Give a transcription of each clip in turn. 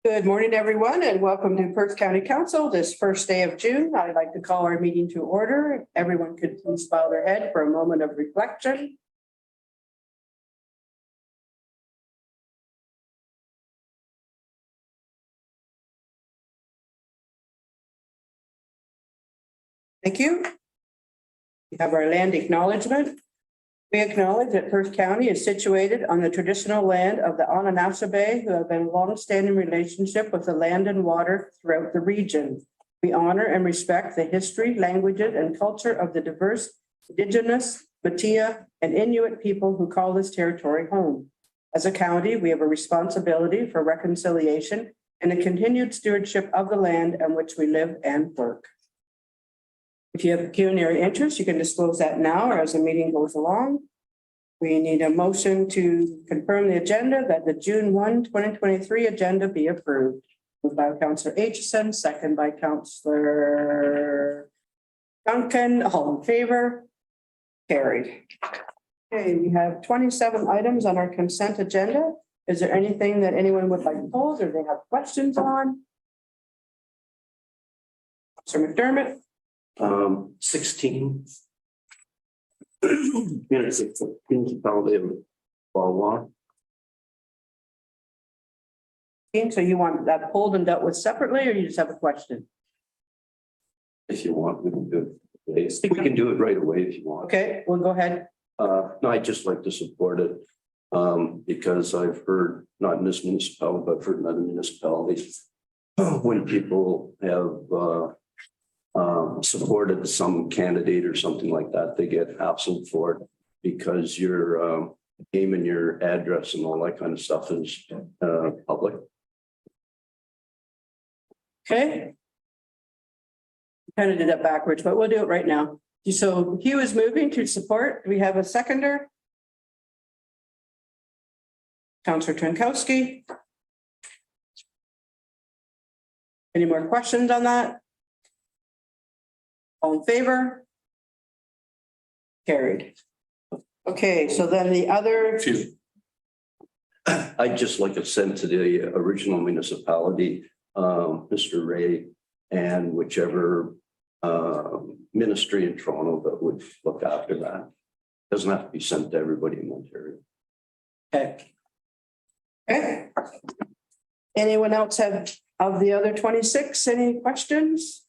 Good morning, everyone, and welcome to Perth County Council this first day of June. I'd like to call our meeting to order. Everyone could please bow their head for a moment of reflection. Thank you. We have our land acknowledgement. We acknowledge that Perth County is situated on the traditional land of the Anishinaabe, who have been long-standing relationship with the land and water throughout the region. We honor and respect the history, languages, and culture of the diverse Indigenous, Metis, and Inuit people who call this territory home. As a county, we have a responsibility for reconciliation and a continued stewardship of the land on which we live and work. If you have pecuniary interest, you can disclose that now or as the meeting goes along. We need a motion to confirm the agenda that the June 1, 2023 agenda be approved. Moved by Councillor Aitchison, second by Councillor Duncan. All in favor? Carried. Okay, we have 27 items on our consent agenda. Is there anything that anyone would like to pose or they have questions on? Councillor McDermott. 16 minutes of municipality of Wawa. So you want that pulled and dealt with separately, or you just have a question? If you want, we can do it. We can do it right away if you want. Okay, well, go ahead. No, I'd just like to support it because I've heard, not in this municipality, but I've heard in other municipalities, when people have supported some candidate or something like that, they get absent for it because your name and your address and all that kind of stuff is public. Okay. Kind of did that backwards, but we'll do it right now. So Hugh is moving to support. Do we have a seconder? Councillor Trankowski. Any more questions on that? All in favor? Carried. Okay, so then the other. I'd just like to send to the original municipality, Mr. Ray, and whichever ministry in Toronto that would look after that. Doesn't have to be sent to everybody in Ontario. Okay. Okay. Anyone else have of the other 26? Any questions?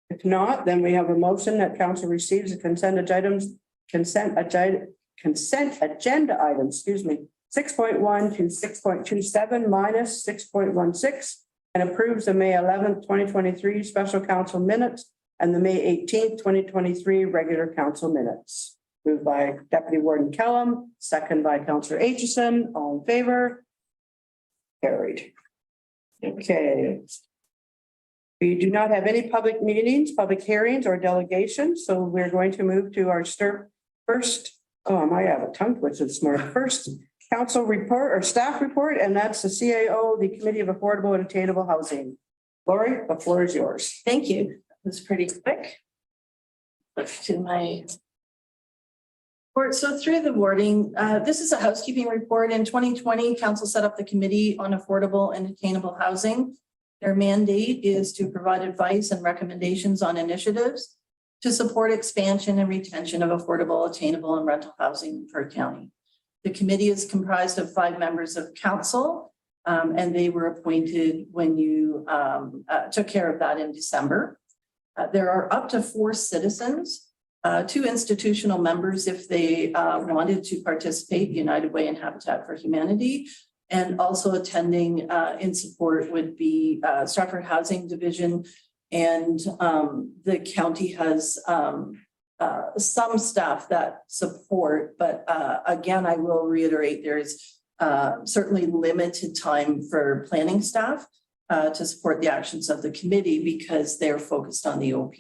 If not, then we have a motion that council receives the consent agenda items, 6.1 to 6.27 minus 6.16 and approves the May 11th, 2023 special council minutes and the May 18th, 2023 regular council minutes. Moved by Deputy Warden Kellum, second by Councillor Aitchison. All in favor? Carried. Okay. We do not have any public meetings, public hearings, or delegations, so we're going to move to our first. Oh, I might have a tongue twister this morning. First council report or staff report, and that's the CAO, the Committee of Affordable and Attainable Housing. Lori, the floor is yours. Thank you. It was pretty quick. To my report. So through the wording, this is a housekeeping report. In 2020, council set up the Committee on Affordable and Attainable Housing. Their mandate is to provide advice and recommendations on initiatives to support expansion and retention of affordable, attainable, and rental housing in Perth County. The committee is comprised of 5 members of council, and they were appointed when you took care of that in December. There are up to 4 citizens, 2 institutional members if they wanted to participate, United Way and Habitat for Humanity. And also attending in support would be Stratford Housing Division, and the county has some staff that support, but again, I will reiterate, there's certainly limited time for planning staff to support the actions of the committee because they're focused on the OP.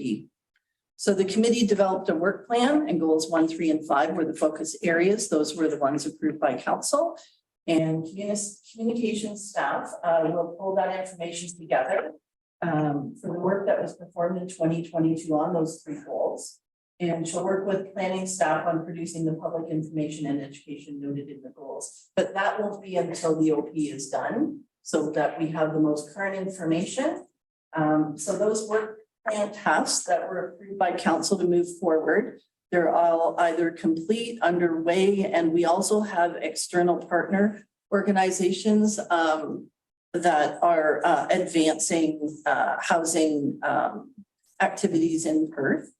So the committee developed a work plan, and goals 1, 3, and 5 were the focus areas. Those were the ones approved by council. And communications staff will pull that information together for the work that was performed in 2022 on those 3 goals. And she'll work with planning staff on producing the public information and education noted in the goals. But that won't be until the OP is done. so that we have the most current information. So those work plan tasks that were approved by council to move forward, they're all either complete, underway, and we also have external partner organizations that are advancing housing activities in Perth.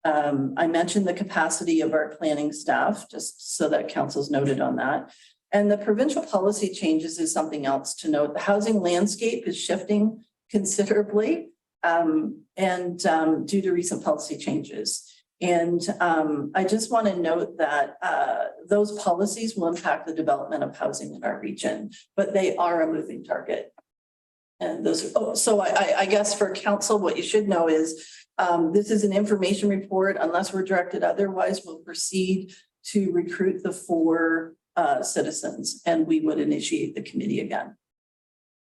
I mentioned the capacity of our planning staff, just so that council's noted on that. And the provincial policy changes is something else to note. The housing landscape is shifting considerably due to recent policy changes. And I just want to note that those policies will impact the development of housing in our region, but they are a moving target. And those, so I guess for council, what you should know is this is an information report. Unless we're directed otherwise, we'll proceed to recruit the 4 citizens, and we would initiate the committee again.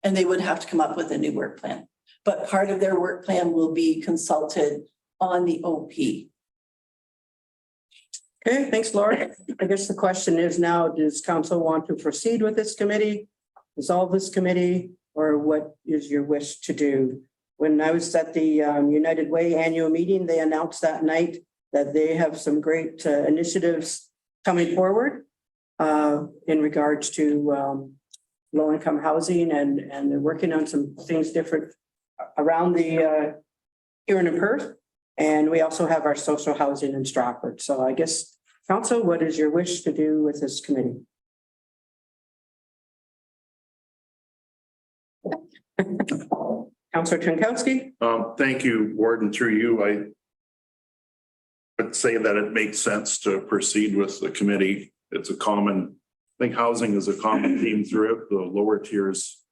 And they would have to come up with a new work plan, but part of their work plan will be consulted on the OP. Okay, thanks, Laura. I guess the question is now, does council want to proceed with this committee, dissolve this committee, or what is your wish to do? When I was at the United Way annual meeting, they announced that night that they have some great initiatives coming forward in regards to low-income housing, and they're working on some things different around the here in Perth. And we also have our social housing in Stratford. So I guess, council, what is your wish to do with this committee? Councillor Jankowski. Thank you, Warden. Through you, I would say that it makes sense to proceed with the committee. It's a common, I think housing is a common theme through it, the lower tiers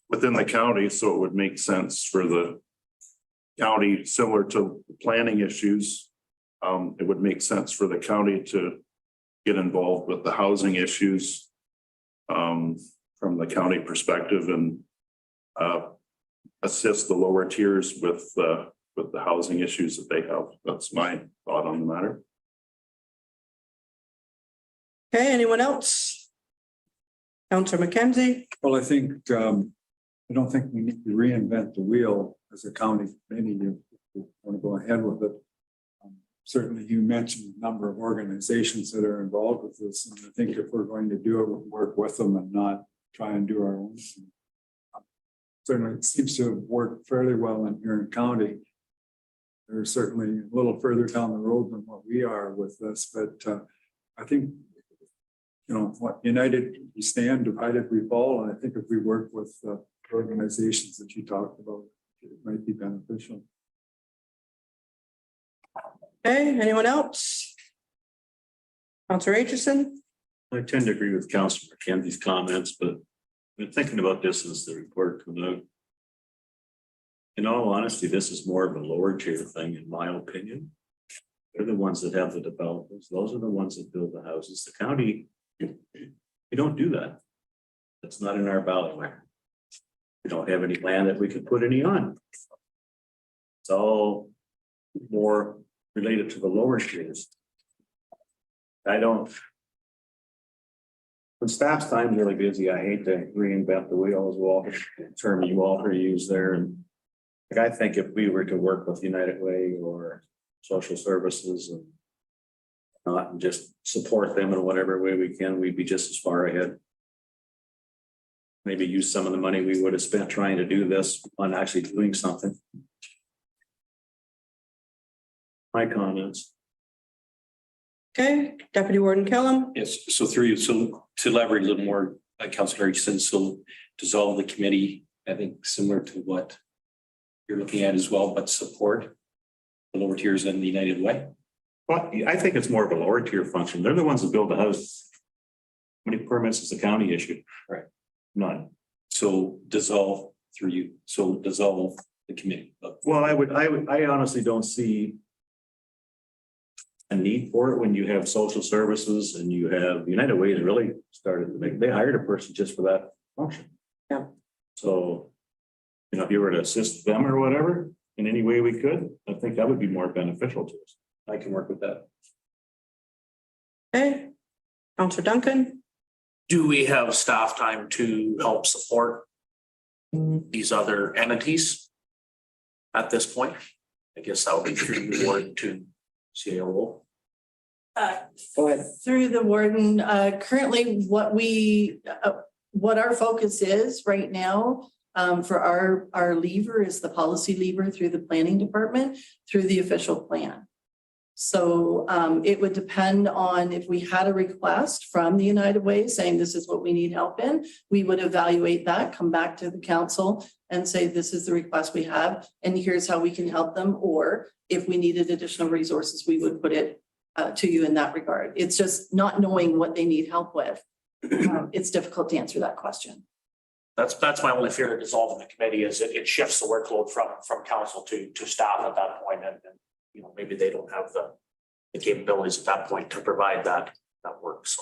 within the county. So it would make sense for the county, similar to planning issues. It would make sense for the county to get involved with the housing issues from the county perspective, and assist the lower tiers with the housing issues that they have. That's my thought on the matter. Okay, anyone else? Councillor McKenzie. Well, I think, I don't think we need to reinvent the wheel as a county committee if we want to go ahead with it. Certainly you mentioned a number of organizations that are involved with this. And I think if we're going to do it, we'll work with them and not try and do our own thing. Certainly it seems to have worked fairly well in Huron County. They're certainly a little further down the road than what we are with this, but I think, you know, what united we stand, divided we fall. And I think if we work with organizations that you talked about, it might be beneficial. Okay, anyone else? Councillor Aitchison. I tend to agree with Councillor McKenzie's comments, but I've been thinking about this as the report comes out. In all honesty, this is more of a lower tier thing, in my opinion. They're the ones that have the developers. Those are the ones that build the houses. The county, we don't do that. That's not in our ballot. We don't have any land that we could put any on. It's all more related to the lower tiers. When staff's time is really busy, I hate to reinvent the wheel, as Walter, term you Walter used there. And like, I think if we were to work with United Way or social services and not and just support them in whatever way we can, we'd be just as far ahead. Maybe use some of the money we would have spent trying to do this on actually doing something. My comments. Okay, Deputy Warden Kellum. Yes, so through you, so to elaborate a little more, Councillor Aitchison, so dissolve the committee, I think similar to what you're looking at as well, but support the lower tiers in the United Way. Well, I think it's more of a lower tier function. They're the ones that build the house. How many permits is the county issued? Right. None. So dissolve through you, so dissolve the committee. Well, I honestly don't see a need for it when you have social services and you have United Way has really started to make, they hired a person just for that function. Yeah. So, you know, if you were to assist them or whatever, in any way we could, I think that would be more beneficial to us. I can work with that. Okay, Councillor Duncan. Do we have staff time to help support these other entities at this point? I guess that would be through the warden to CAO. Go ahead. Through the warden, currently what our focus is right now for our lever is the policy lever through the planning department, through the official plan. So it would depend on if we had a request from the United Way saying this is what we need help in, we would evaluate that, come back to the council and say, this is the request we have, and here's how we can help them. Or if we needed additional resources, we would put it to you in that regard. It's just not knowing what they need help with. It's difficult to answer that question. That's my only fear of dissolving the committee is it shifts the workload from council to staff at that point, and you know, maybe they don't have the capabilities at that point to provide that work. So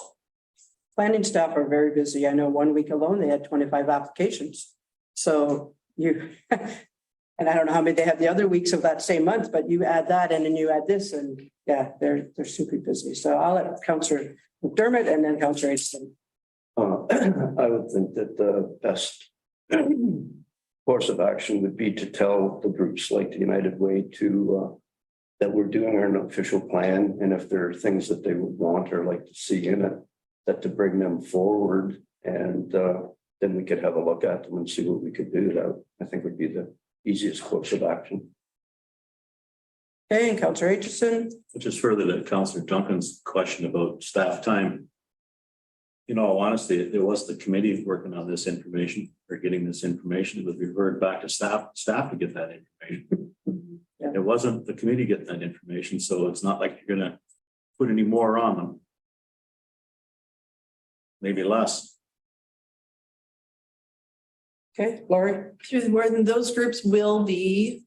Planning staff are very busy. I know 1 week alone, they had 25 applications. So you, and I don't know how many they have the other weeks of that same month, but you add that and then you add this and yeah, they're super busy. So I'll let Councillor McDermott and then Councillor Aitchison. I would think that the best course of action would be to tell the groups like the United Way to that we're doing our official plan, and if there are things that they would want or like to see in it, that to bring them forward, and then we could have a look at them and see what we could do. That I think would be the easiest course of action. Okay, and Councillor Aitchison. Just further to Councillor Duncan's question about staff time. In all honesty, it was the committee working on this information or getting this information. It was referred back to staff to get that information. Yeah. It wasn't the committee getting that information, so it's not like you're gonna put any more on them. Maybe less. Okay, Lori. Through the warden, those groups will be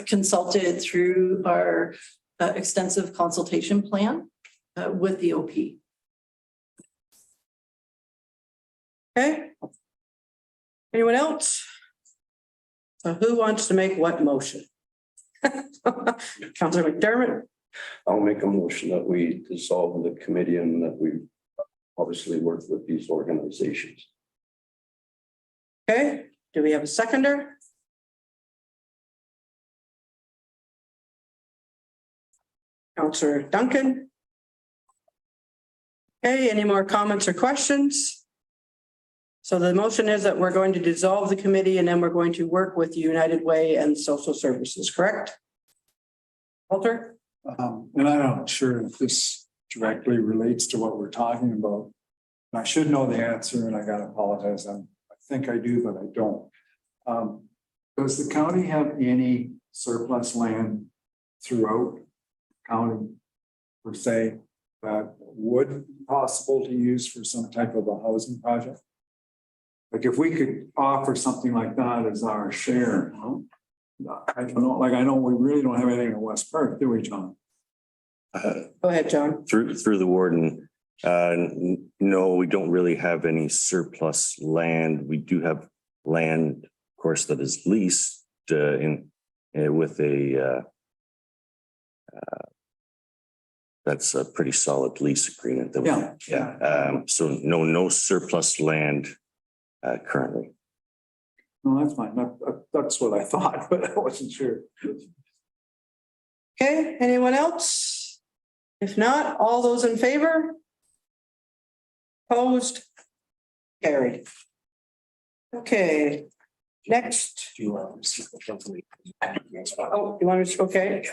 consulted through our extensive consultation plan with the OP. Okay. Anyone else? So who wants to make what motion? Councillor McDermott. I'll make a motion that we dissolve the committee and that we obviously work with these organizations. Okay, do we have a seconder? Councillor Duncan. Okay, any more comments or questions? So the motion is that we're going to dissolve the committee and then we're going to work with United Way and Social Services, correct? Walter? And I'm not sure if this directly relates to what we're talking about. I should know the answer and I gotta apologize. I think I do, but I don't. Does the county have any surplus land throughout the county per se that would be possible to use for some type of a housing project? Like if we could offer something like that as our share, I don't know, like I know we really don't have anything in West Perth, do we, John? Go ahead, John. Through the warden, no, we don't really have any surplus land. We do have land, of course, that is leased with a that's a pretty solid lease agreement. That so no surplus land currently. No, that's fine. That's what I thought, but I wasn't sure. Okay, anyone else? If not, all those in favor? Opposed? Carried. Okay, next. do you want to see the company? Oh, you want to, okay.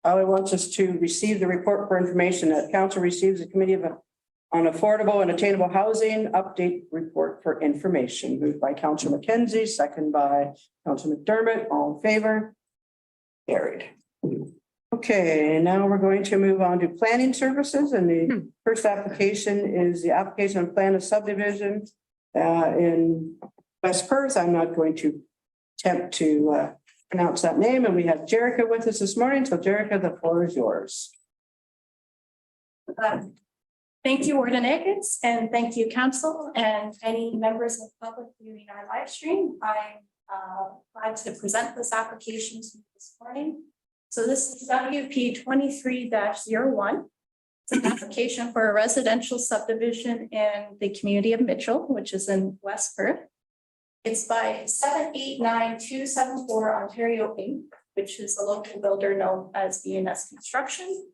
Ali wants us to receive the report for information that council receives the committee on affordable and attainable housing update report for information. Moved by Councillor McKenzie, second by Councillor McDermott. All in favor? Carried. Okay, now we're going to move on to planning services, and the first application is the application of plan of subdivision in West Perth. I'm not going to attempt to pronounce that name, and we have Jerica with us this morning. So Jerica, the floor is yours. Thank you, Warden Eckes, and thank you, council, and any members of the public viewing our live stream. I'm glad to present this application to you this morning. So this is WP 23-01. It's an application for a residential subdivision in the community of Mitchell, which is in West Perth. It's by 789-274 Ontario Inc., which is the local builder known as BNS Construction.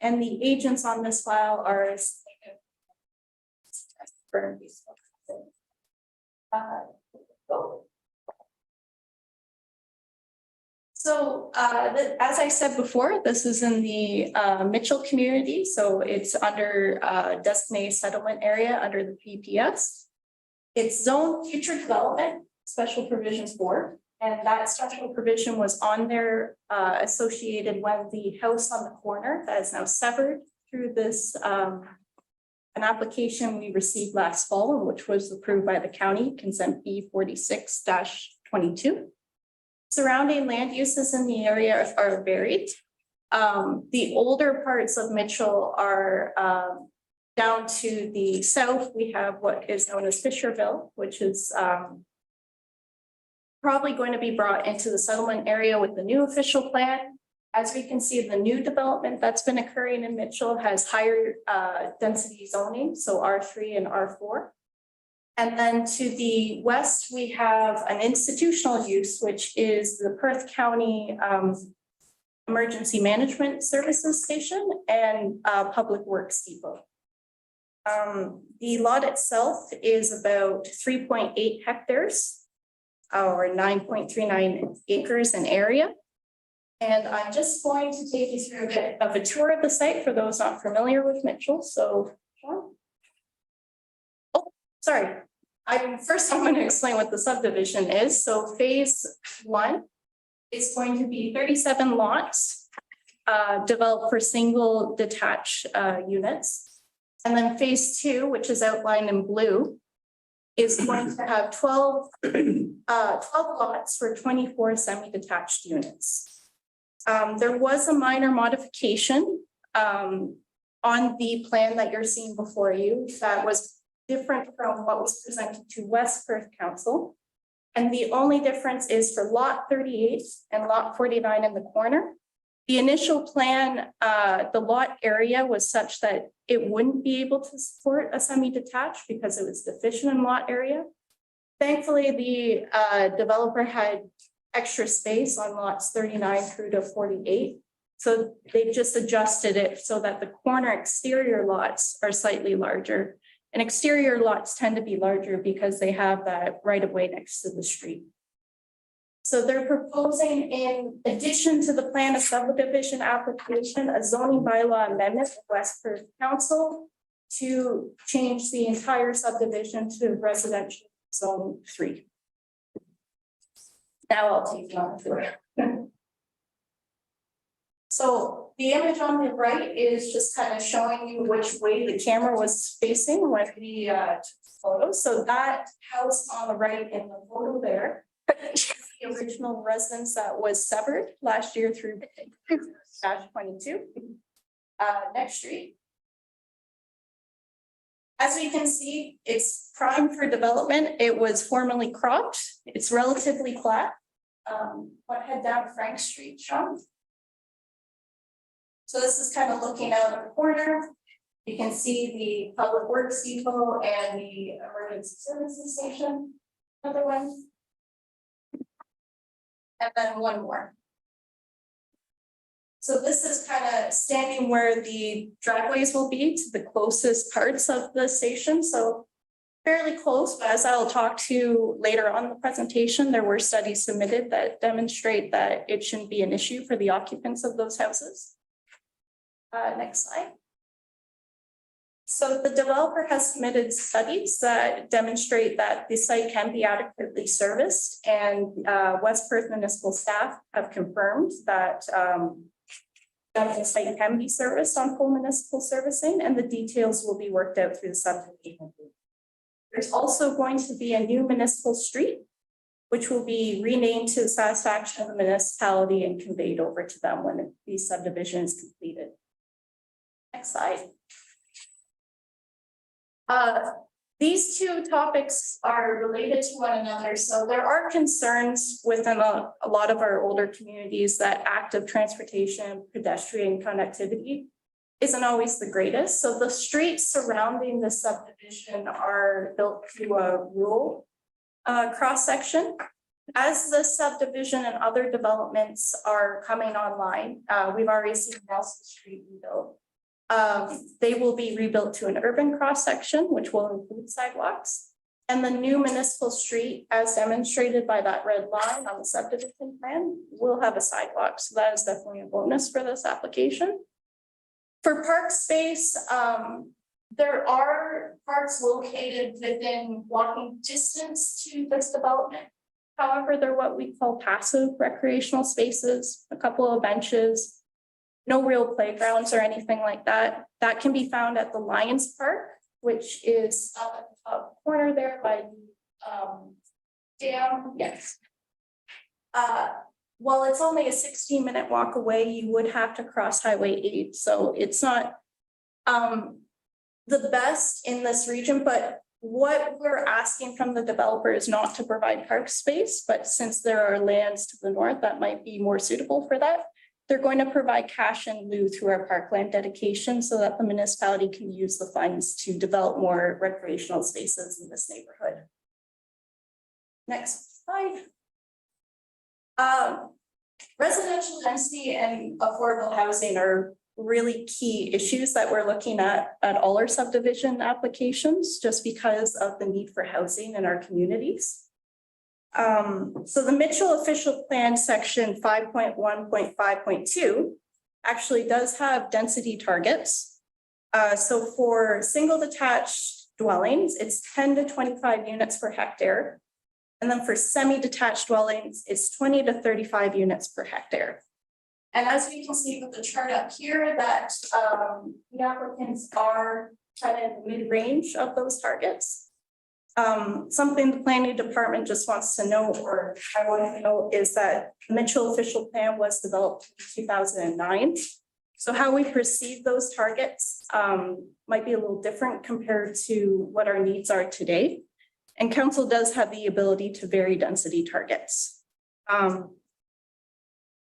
And the agents on this file are as I said before, this is in the Mitchell community, so it's under designated settlement area under the PPS. It's zoned future development special provisions board, and that special provision was on there associated when the house on the corner that is now severed through this an application we received last fall, which was approved by the county, consent B 46-22. Surrounding land uses in the area are varied. The older parts of Mitchell are down to the south. We have what is known as Fisherville, which is probably going to be brought into the settlement area with the new official plan. As we can see, the new development that's been occurring in Mitchell has higher density zoning, so R3 and R4. And then to the west, we have an institutional use, which is the Perth County Emergency Management Services Station and Public Works Depot. The lot itself is about 3.8 hectares or 9.39 acres in area. And I'm just going to take you through a bit of a tour of the site for those not familiar with Mitchell. So, Sean? Oh, sorry. I'm going to explain what the subdivision is. So phase 1 is going to be 37 lots developed for single detached units. And then phase 2, which is outlined in blue, is going to have 12 lots for 24 semi-detached units. There was a minor modification on the plan that you're seeing before you that was different from what was presented to West Perth Council. And the only difference is for lot 38 and lot 49 in the corner. The initial plan, the lot area was such that it wouldn't be able to support a semi-detached because it was deficient in lot area. Thankfully, the developer had extra space on lots 39 through to 48. So they just adjusted it so that the corner exterior lots are slightly larger. And exterior lots tend to be larger because they have that right of way next to the street. So they're proposing, in addition to the plan of subdivision application, a zoning bylaw amendment of West Perth Council to change the entire subdivision to residential zone 3. Now I'll take you on through it. So the image on the right is just kind of showing you which way the camera was facing when we took photos. So that house on the right in the photo there, the original residence that was severed last year through -22, next street. As we can see, it's prime for development. It was formerly cropped. It's relatively flat. But head down Frank Street, Sean. So this is kind of looking out of the corner. You can see the Public Works Depot and the Emergency Services Station. Another one. And then one more. So this is kind of standing where the driveways will be to the closest parts of the station. So fairly close, but as I'll talk to later on in the presentation, there were studies submitted that demonstrate that it shouldn't be an issue for the occupants of those houses. Next slide. So the developer has submitted studies that demonstrate that the site can be adequately serviced, and West Perth municipal staff have confirmed that the site can be serviced on full municipal servicing, and the details will be worked out through the subdivision. There's also going to be a new municipal street, which will be renamed to the satisfaction of the municipality and conveyed over to them when the subdivision is completed. Next slide. These two topics are related to one another. So there are concerns within a lot of our older communities that active transportation, pedestrian connectivity isn't always the greatest. So the streets surrounding the subdivision are built to a rural cross-section. As the subdivision and other developments are coming online, we've already seen Nelson Street rebuilt. They will be rebuilt to an urban cross-section, which will include sidewalks. And the new municipal street, as demonstrated by that red line on the subdivision plan, will have a sidewalk. So that is definitely a bonus for this application. For park space, there are parks located within walking distance to this development. However, they're what we call passive recreational spaces, a couple of benches, no real playgrounds or anything like that. That can be found at the Lions Park, which is up at the corner there by the dam. Yes. Well, it's only a 16-minute walk away. You would have to cross Highway 8, so it's not the best in this region, but what we're asking from the developer is not to provide park space, but since there are lands to the north that might be more suitable for that, they're going to provide cash in lieu through our parkland dedication so that the municipality can use the funds to develop more recreational spaces in this neighborhood. Next slide. Residential density and affordable housing are really key issues that we're looking at all our subdivision applications, just because of the need for housing in our communities. So the Mitchell official plan section 5.1.5.2 actually does have density targets. So for single detached dwellings, it's 10 to 25 units per hectare. And then for semi-detached dwellings, it's 20 to 35 units per hectare. And as we can see with the chart up here, that the applicants are kind of in the mid-range of those targets. Something the planning department just wants to know, or I want to know, is that Mitchell official plan was developed in 2009. So how we perceive those targets might be a little different compared to what our needs are today. And council does have the ability to vary density targets.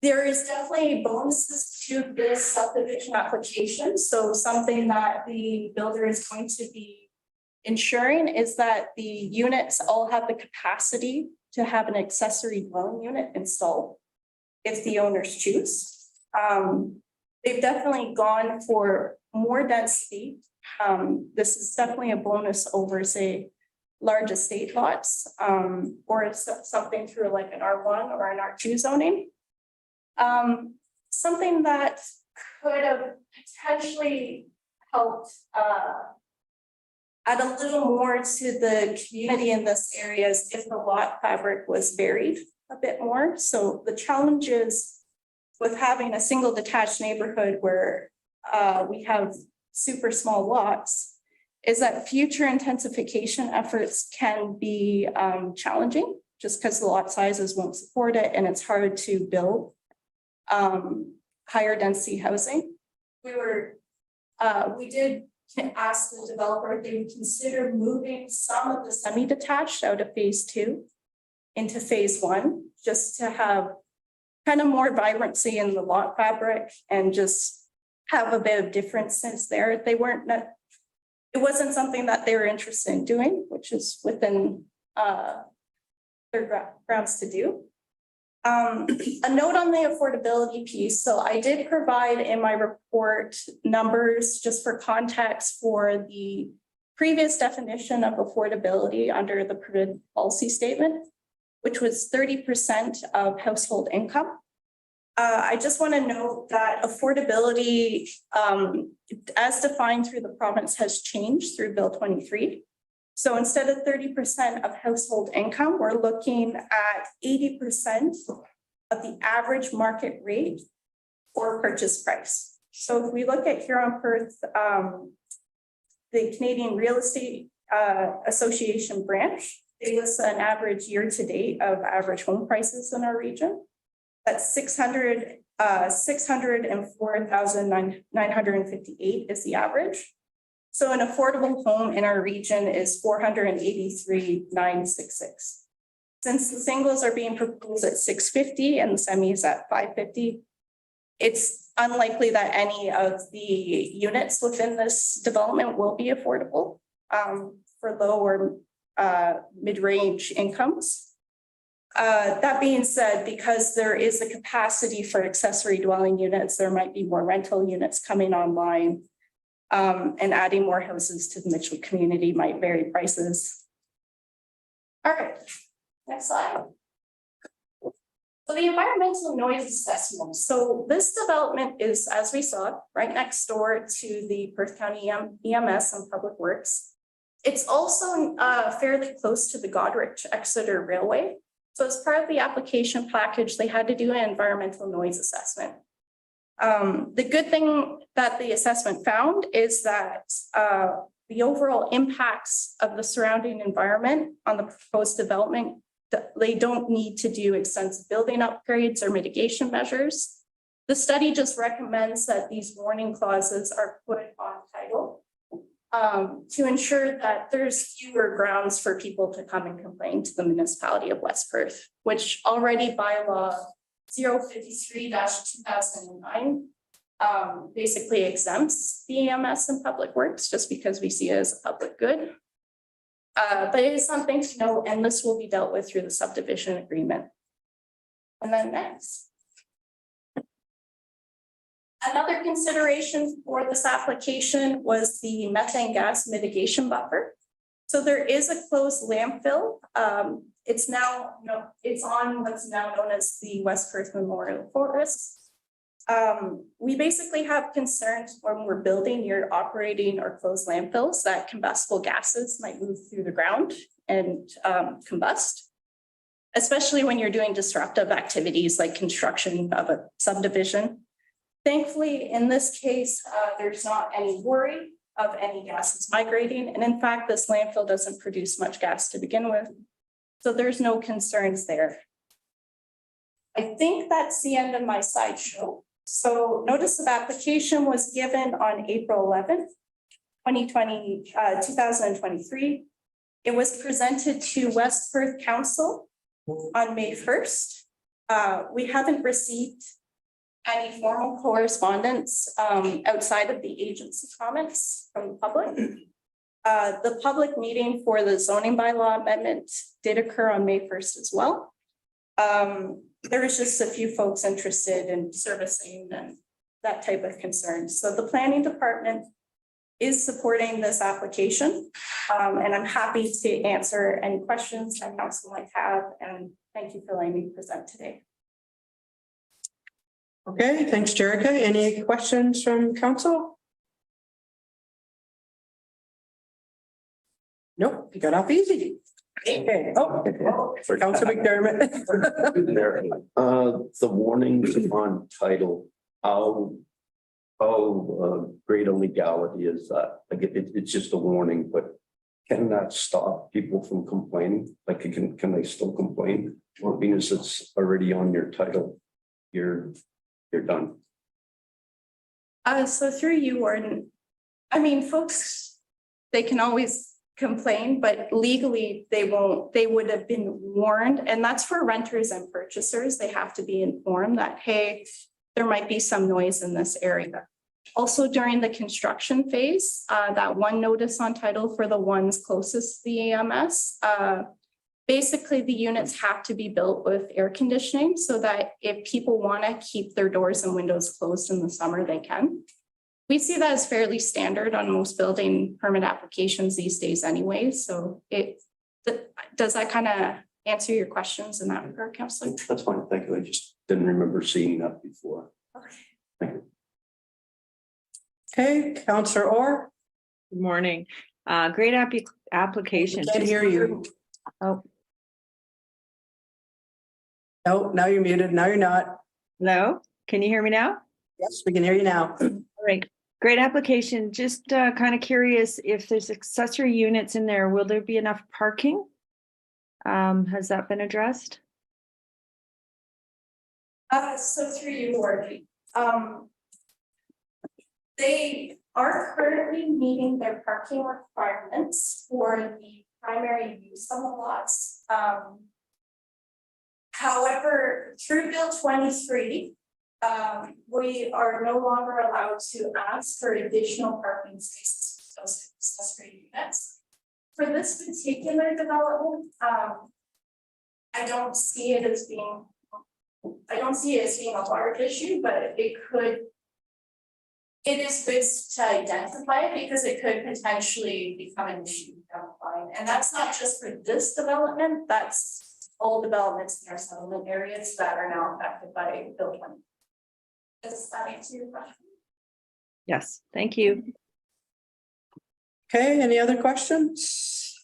There is definitely bonuses to this subdivision application. So something that the builder is going to be ensuring is that the units all have the capacity to have an accessory dwelling unit installed if the owners choose. They've definitely gone for more density. This is definitely a bonus over, say, large estate lots, or something through like an R1 or an R2 zoning. Something that could have potentially helped add a little more to the community in this area is if the lot fabric was varied a bit more. So the challenge is with having a single detached neighborhood where we have super small lots is that future intensification efforts can be challenging just because the lot sizes won't support it and it's hard to build higher density housing. We did ask the developer if they would consider moving some of the semi-detached out of phase 2 into phase 1, just to have kind of more vibrancy in the lot fabric and just have a bit of differences there. It wasn't something that they were interested in doing, which is within their grounds to do. A note on the affordability piece. So I did provide in my report numbers just for context for the previous definition of affordability under the permitted policy statement, which was 30% of household income. I just want to note that affordability, as defined through the province, has changed through Bill 23. So instead of 30% of household income, we're looking at 80% of the average market rate or purchase price. So if we look at here on Perth, the Canadian Real Estate Association branch, they list an average year to date of average home prices in our region. That's 604,958 is the average. So an affordable home in our region is 483,966. Since the singles are being proposed at 650 and the semis at 550, it's unlikely that any of the units within this development will be affordable for low or mid-range incomes. That being said, because there is a capacity for accessory dwelling units, there might be more rental units coming online. And adding more houses to the Mitchell community might vary prices. All right, next slide. So the environmental noise assessment. So this development is, as we saw, right next door to the Perth County EMS and Public Works. It's also fairly close to the Godrich-Exeter Railway. So as part of the application package, they had to do an environmental noise assessment. The good thing that the assessment found is that the overall impacts of the surrounding environment on the proposed development, they don't need to do extensive building upgrades or mitigation measures. The study just recommends that these warning clauses are put on title to ensure that there's fewer grounds for people to come and complain to the municipality of West Perth, which already bylaw 053-2009 basically exempts the EMS and Public Works just because we see it as a public good. But it is something to note, and this will be dealt with through the subdivision agreement. And then next. Another consideration for this application was the methane gas mitigation buffer. So there is a closed landfill. It's now, it's on what's now known as the West Perth Memorial Forest. We basically have concerns when we're building or operating or closed landfills that combustible gases might move through the ground and combust, especially when you're doing disruptive activities like construction of a subdivision. Thankfully, in this case, there's not any worry of any gases migrating. And in fact, this landfill doesn't produce much gas to begin with. So there's no concerns there. I think that's the end of my slideshow. So notice of application was given on April 11th, 2023. It was presented to West Perth Council on May 1st. We haven't received any formal correspondence outside of the agency comments from the public. The public meeting for the zoning bylaw amendment did occur on May 1st as well. There was just a few folks interested in servicing and that type of concern. So the planning department is supporting this application. And I'm happy to answer any questions that council might have. And thank you for letting me present today. Okay, thanks, Jerica. Any questions from council? Nope, you got off easy. Okay, for Council McDermott. The warnings on title, how great a legality is that? Like it's just a warning, but can that stop people from complaining? Like can they still complain? Or because it's already on your title, you're done. So through you, Warden, I mean, folks, they can always complain, but legally they won't, they would have been warned. And that's for renters and purchasers. They have to be informed that, hey, there might be some noise in this area. Also during the construction phase, that one notice on title for the ones closest to the EMS, basically the units have to be built with air conditioning so that if people want to keep their doors and windows closed in the summer, they can. We see that as fairly standard on most building permit applications these days anyway. So does that kind of answer your questions in that regard, Councillor? That's fine, thank you. I just didn't remember seeing that before. Okay. Thank you. Okay, Councillor Orr. Good morning. Great application. Can't hear you. Oh, No, now you're muted. Now you're not. hello. Can you hear me now? Yes, we can hear you now. All right. Great application. Just kind of curious if there's accessory units in there, will there be enough parking? Has that been addressed? So through you, Warden, they are currently meeting their parking requirements for the primary use on the lots. However, through Bill 23, we are no longer allowed to ask for additional parking spaces for those accessory units. for this particular development, I don't see it as being a large issue, but it could. It is good to identify it because it could potentially become an issue down the line. And that's not just for this development, that's all developments in our settlement areas that are now affected by Bill 20. Does that answer your question? Yes, thank you. Okay, any other questions?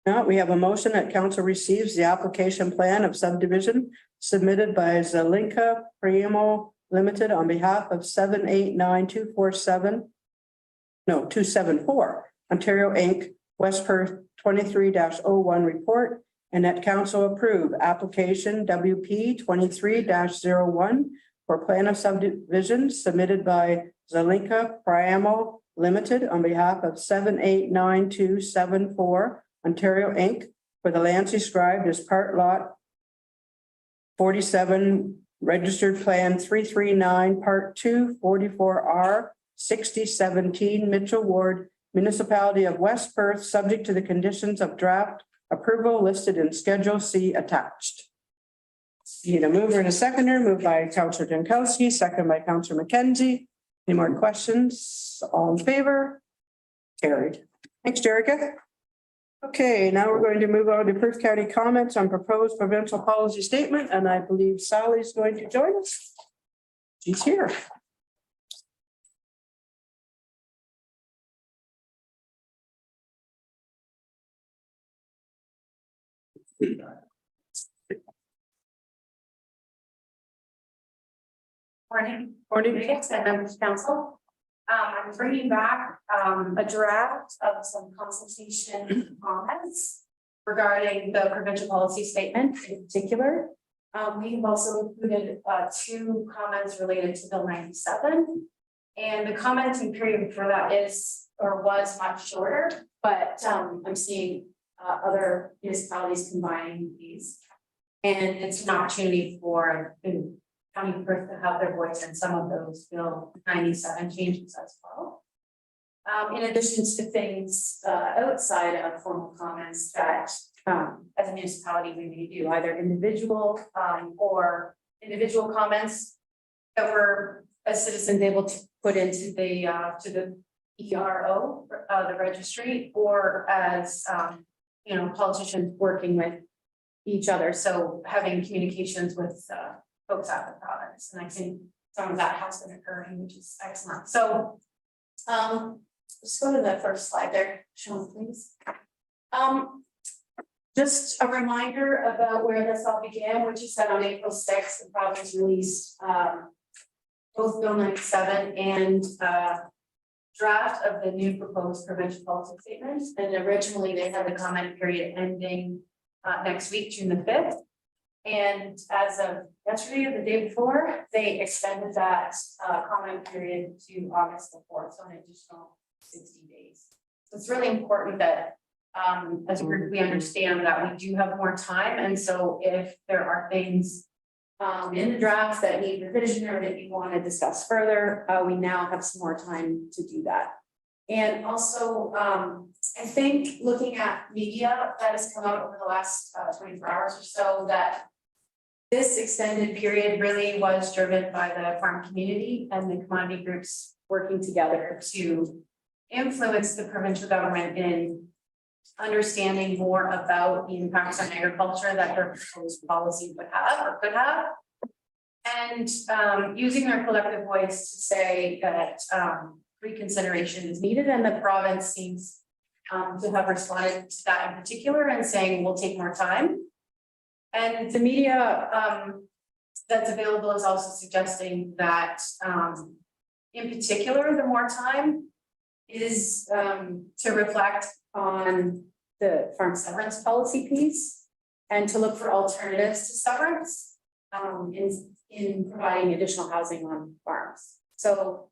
No, we have a motion that council receives the application plan of subdivision submitted by Zelinka Primo Limited on behalf of 274 Ontario Inc. West Perth 23-01 report, and that council approve application WP 23-01 for plan of subdivision submitted by Zelinka Primo Limited on behalf of 789274 Ontario Inc. for the lands described as part lot 47, registered plan 339, part 2, 44R, 6017, Mitchell Ward, Municipality of West Perth, subject to the conditions of draft approval listed in Schedule C attached. Need a mover and a seconder, moved by Councillor Jankowski, second by Councillor McKenzie. Any more questions? All in favor? Carried. Thanks, Jerica. Okay, now we're going to move on to Perth County comments on proposed provincial policy statement, and I believe Sally's going to join us. She's here. Morning. Morning. Members of council. I'm bringing back a draft of some consultation comments regarding the provincial policy statement in particular. We have also included two comments related to Bill 97. And the commenting period for that is or was much shorter, but I'm seeing other municipalities combining these. And it's an opportunity for the County of Perth to have their voice in some of those Bill 97 changes as well. In addition to things outside of formal comments that as a municipality we may do, either individual or individual comments that were as citizens able to put into the ERO, the registry, or as politicians working with each other. So having communications with folks at the province, and I think some of that has been occurring, which is excellent. So let's go to the first slide there, Sean, please. Just a reminder about where this all began, which is that on April 6th, the province released both Bill 97 and draft of the new proposed provincial policy statement. And originally they had the comment period ending next week, June the 5th. And as of yesterday or the day before, they extended that comment period to August the 4th, so an additional 60 days. So it's really important that as a group, we understand that we do have more time. And so if there are things in the draft that need revision or that you want to discuss further, we now have some more time to do that. And also, I think looking at media that has come out over the last 24 hours or so, that this extended period really was driven by the farm community and the commodity groups working together to influence the provincial government in understanding more about the impacts on agriculture that their proposed policy would have or could have. And using their collective voice to say that reconsideration is needed, and the province seems to have responded to that in particular and saying we'll take more time. And the media that's available is also suggesting that in particular, the more time is to reflect on the farm severance policy piece and to look for alternatives to severance in providing additional housing on farms. So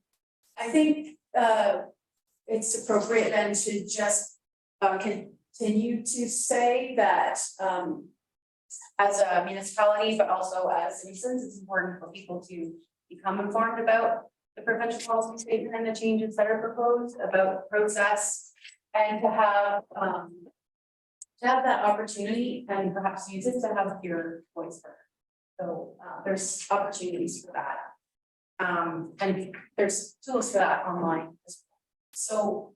I think it's appropriate then to just continue to say that as a municipality, but also as citizens, it's important for people to become informed about the provincial policy statement and the changes that are proposed, about the process, and to have that opportunity and perhaps use it to have your voice heard. So there's opportunities for that. And there's tools for that online. So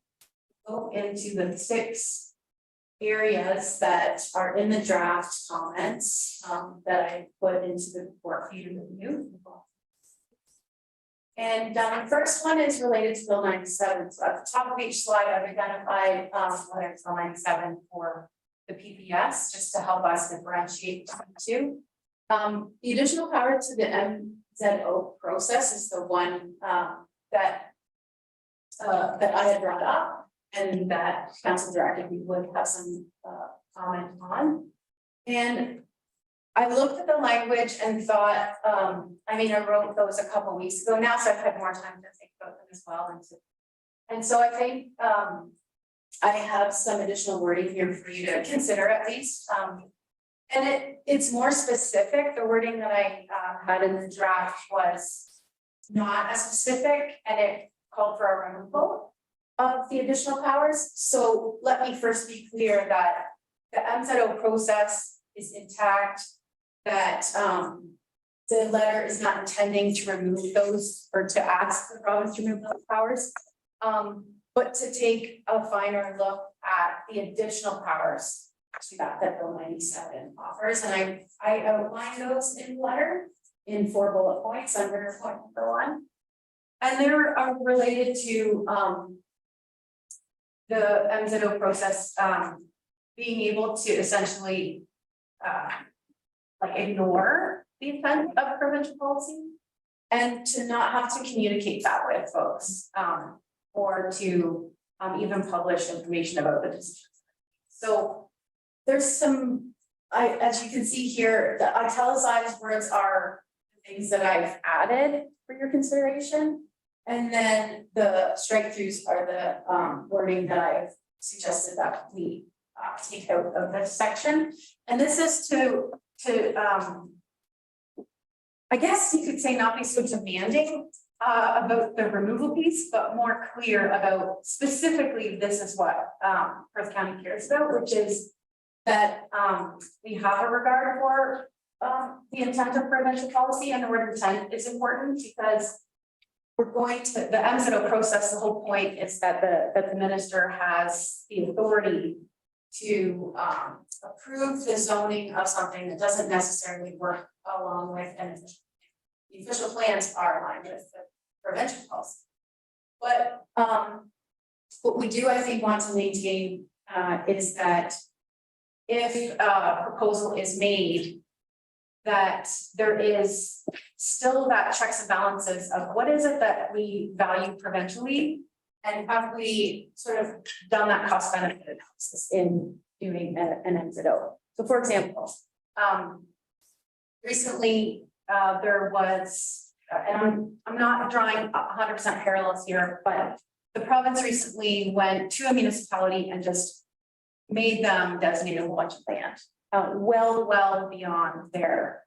go into the 6 areas that are in the draft comments that I put into the report for you to review. And the first one is related to Bill 97. So at the top of each slide, I've identified whether it's Bill 97 or the PPS, just to help us differentiate between the two. The additional power to the MZO process is the one that I had brought up and that council directed we would have some comment on. And I looked at the language and thought, I mean, I wrote those a couple weeks ago now, so I've had more time to think about them as well. And so I think I have some additional wording here for you to consider at least. And it's more specific. The wording that I had in the draft was not as specific, and it called for a removal of the additional powers. So let me first be clear that the MZO process is intact, that the letter is not intending to remove those or to ask the province to remove those powers, but to take a finer look at the additional powers to that Bill 97 offers. And I outlined those in the letter in 4 bullet points under point number 1. And they are related to the MZO process being able to essentially like ignore the intent of provincial policy and to not have to communicate that with folks or to even publish information about the decisions. So there's some, as you can see here, the italicized words are the things that I've added for your consideration. And then the strike throughs are the wording that I've suggested that we take out of this section. And this is to I guess you could say not be so demanding about the removal piece, but more clear about specifically this is what Perth County cares about, which is that we have a regard for the intent of provincial policy, and the word intent is important because we're going to the MZO process. The whole point is that the minister has the authority to approve the zoning of something that doesn't necessarily work along with an official. The official plans are aligned with the provincial policy. But what we do, I think, want to maintain is that if a proposal is made, that there is still that checks and balances of what is it that we value provincially, and have we sort of done that cost benefit analysis in doing an MZO. So for example, recently there was, and I'm not drawing 100% parallels here, but the province recently went to a municipality and just made them designate a bunch of land, well beyond their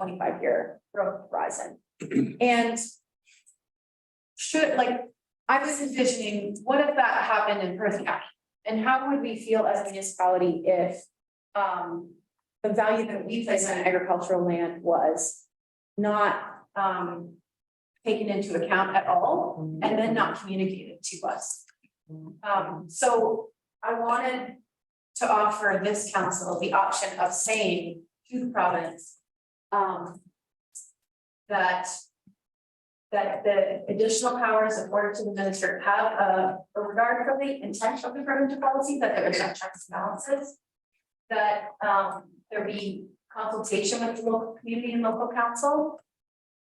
25-year growth horizon. And I was envisioning, what if that happened in Perth County? And how would we feel as a municipality if the value that we place on agricultural land was not taken into account at all, and then not communicated to us? So I wanted to offer this council the option of saying to the province that the additional powers afforded to the minister have a regard for the intent of the provincial policy, that there is no checks and balances, that there be consultation with the local community and local council,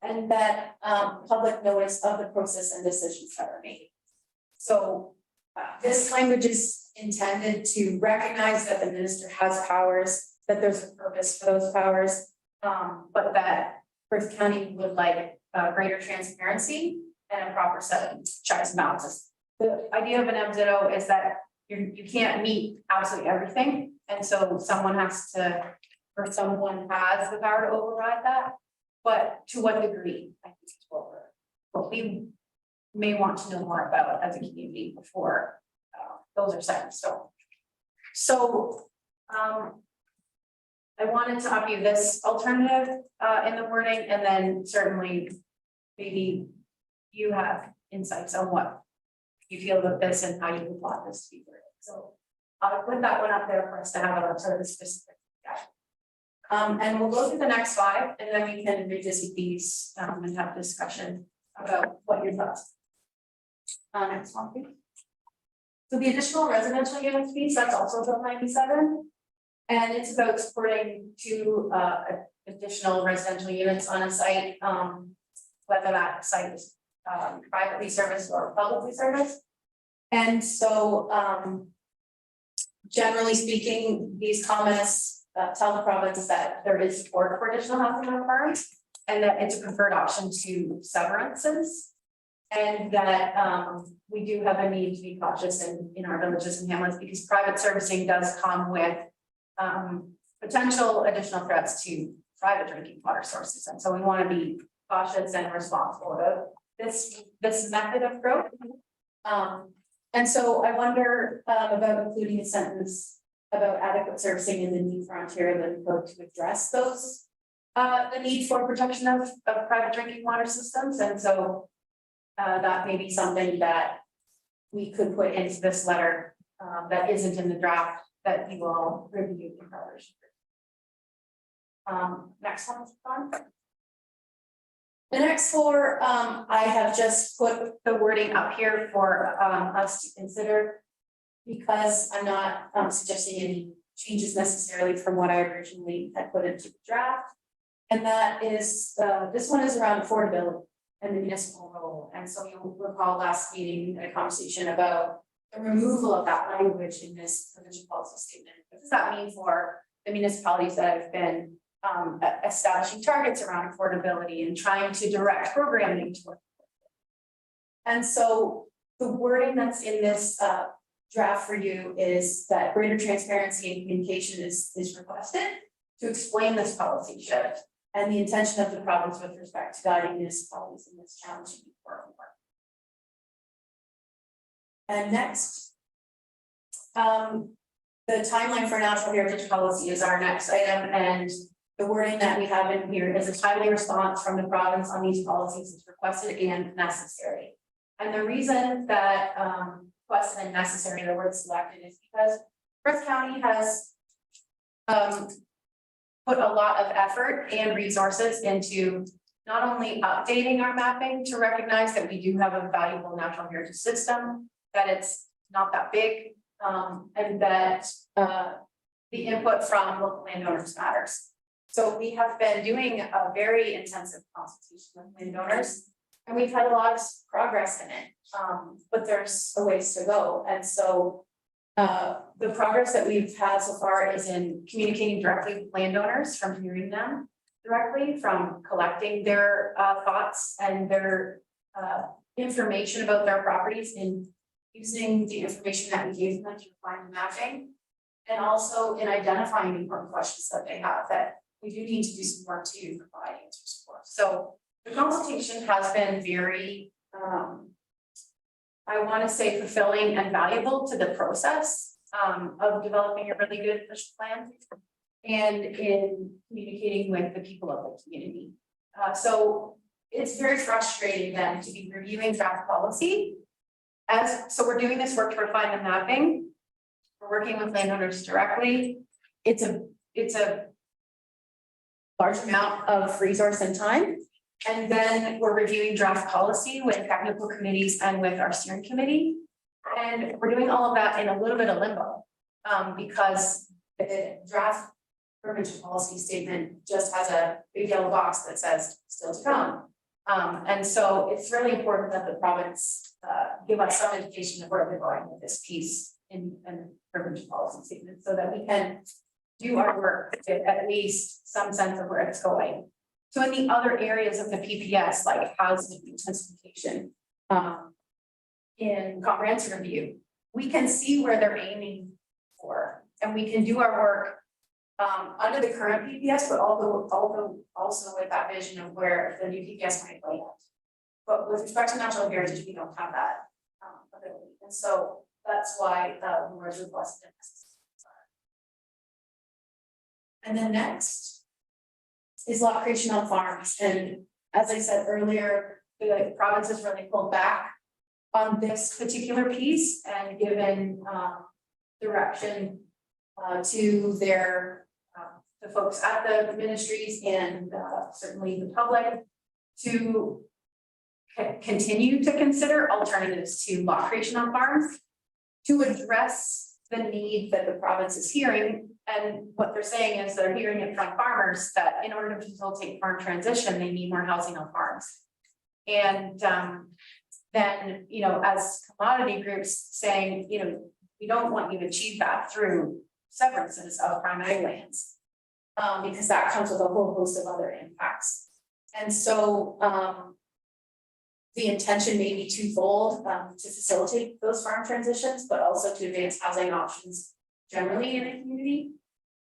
and that public notice of the process and decisions that are made. So this language is intended to recognize that the minister has powers, that there's a purpose for those powers, but that Perth County would like greater transparency and a proper set of checks and balances. The idea of an MZO is that you can't meet absolutely everything, and so someone has the power to override that. But to what degree, I think is what we may want to know more about as a community before those are set in stone. So, I wanted to offer you this alternative, in the wording, and then certainly maybe you have insights on what you feel about this and how you would want this to be worded. So I'll put that one up there for us to have a sort of specific discussion. And we'll go through the next 5, and then we can revisit these, and have discussion about what your thoughts. Next one, please. So the additional residential units piece, that's also Bill 97. And it's about supporting 2 additional residential units on a site, whether that site is privately serviced or publicly serviced. And so generally speaking, these comments tell the province that there is support for additional housing requirements and that it's a preferred option to severances. And that we do have a need to be cautious in our villages and hamlets because private servicing does come with potential additional threats to private drinking water sources. And so we want to be cautious and responsible about this method of growth. And so I wonder about including a sentence about adequate servicing in the need for Ontario Code to address those, the need for protection of private drinking water systems. And so that may be something that we could put into this letter that isn't in the draft that you will review in preparation. Next one, John. The next 4, I have just put the wording up here for us to consider because I'm not suggesting any changes necessarily from what I originally had put into the draft. And that is, this one is around affordability and the municipal role. And so you'll recall last meeting, we had a conversation about the removal of that language in this provincial policy statement. What does that mean for the municipalities that have been establishing targets around affordability and trying to direct programming toward it? And so the wording that's in this draft for you is that greater transparency and communication is requested to explain this policy shift and the intention of the province with respect to guiding municipalities in this challenging work. And next, the timeline for natural heritage policy is our next item, and the wording that we have in here is a timely response from the province on these policies is requested and necessary. And the reason that requested and necessary, the word selected, is because Perth County has put a lot of effort and resources into not only updating our mapping to recognize that we do have a valuable natural heritage system, that it's not that big, and that the input from local landowners matters. So we have been doing a very intensive consultation with landowners, and we've had a lot of progress in it, but there's a ways to go. And so the progress that we've had so far is in communicating directly with landowners, from hearing them directly, from collecting their thoughts and their information about their properties, in using the information that we gave them to refine the mapping, and also in identifying important questions that they have that we do need to do some work to provide answers for. So the consultation has been very, I want to say, fulfilling and valuable to the process of developing a really good official plan and in communicating with the people of the community. So it's very frustrating then to be reviewing draft policy. So we're doing this work to refine the mapping. We're working with landowners directly. It's a large amount of resource and time. And then we're reviewing draft policy with technical committees and with our steering committee. And we're doing all of that in a little bit of limbo because the draft provincial policy statement just has a big yellow box that says still to come. And so it's really important that the province give us some indication of where they're going with this piece in provincial policy statement so that we can do our work to at least some sense of where it's going. So in the other areas of the PPS, like housing intensification, in comprehensive review, we can see where they're aiming for, and we can do our work under the current PPS, but also with that vision of where the new PPS might play out. But with respect to natural heritage, we don't have that ability. And so that's why the words were blessed. And then next is lot creation on farms. And as I said earlier, the province has really pulled back on this particular piece and given direction to their the folks at the ministries and certainly the public to continue to consider alternatives to lot creation on farms to address the need that the province is hearing. And what they're saying is they're hearing it from farmers that in order to facilitate farm transition, they need more housing on farms. And then, you know, as commodity groups saying, you know, we don't want you to achieve that through severances of prime ag lands. Because that comes with a whole host of other impacts. And so the intention may be twofold to facilitate those farm transitions, but also to advance housing options generally in the community.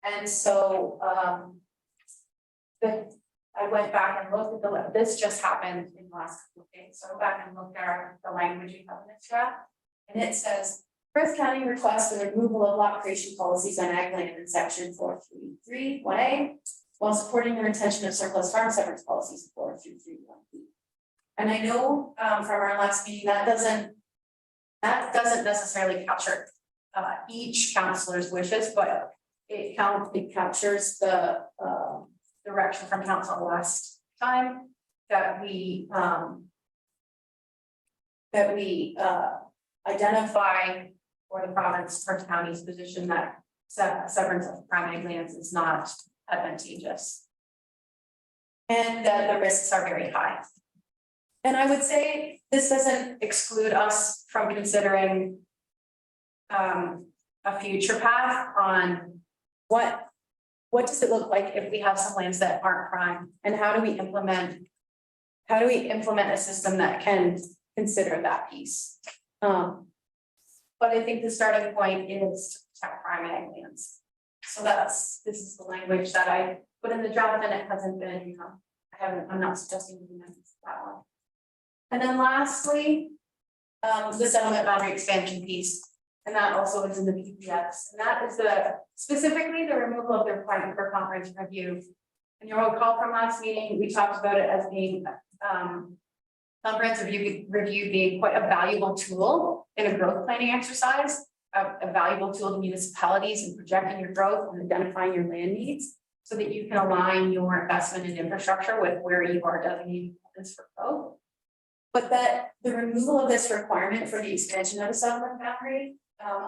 And so I went back and looked at this just happened in the last couple of days. So I went back and looked at the language we have in this draft, and it says Perth County requests the removal of lot creation policies on ag land in section 433(1)A, while supporting the retention of surplus farm severance policies in 433(1)B. And I know from our last meeting that doesn't necessarily capture each councillor's wishes, but it captures the direction from council last time that we identify for the province, Perth County's position that severance of prime ag lands is not advantageous. And that the risks are very high. And I would say this doesn't exclude us from considering a future path on what does it look like if we have some lands that aren't prime, and how do we implement a system that can consider that piece. But I think the starting point is to protect prime ag lands. So this is the language that I put in the draft, and it hasn't been, I'm not suggesting we amend that one. And then lastly, the settlement boundary expansion piece, and that also is in the PPS, and that is specifically the removal of the requirement for comprehensive review. And you'll recall from last meeting, we talked about it as being comprehensive review being quite a valuable tool in a growth planning exercise, a valuable tool to municipalities in projecting your growth and identifying your land needs, so that you can align your investment in infrastructure with where you are designating plans for growth. But that the removal of this requirement for the expansion of the settlement boundary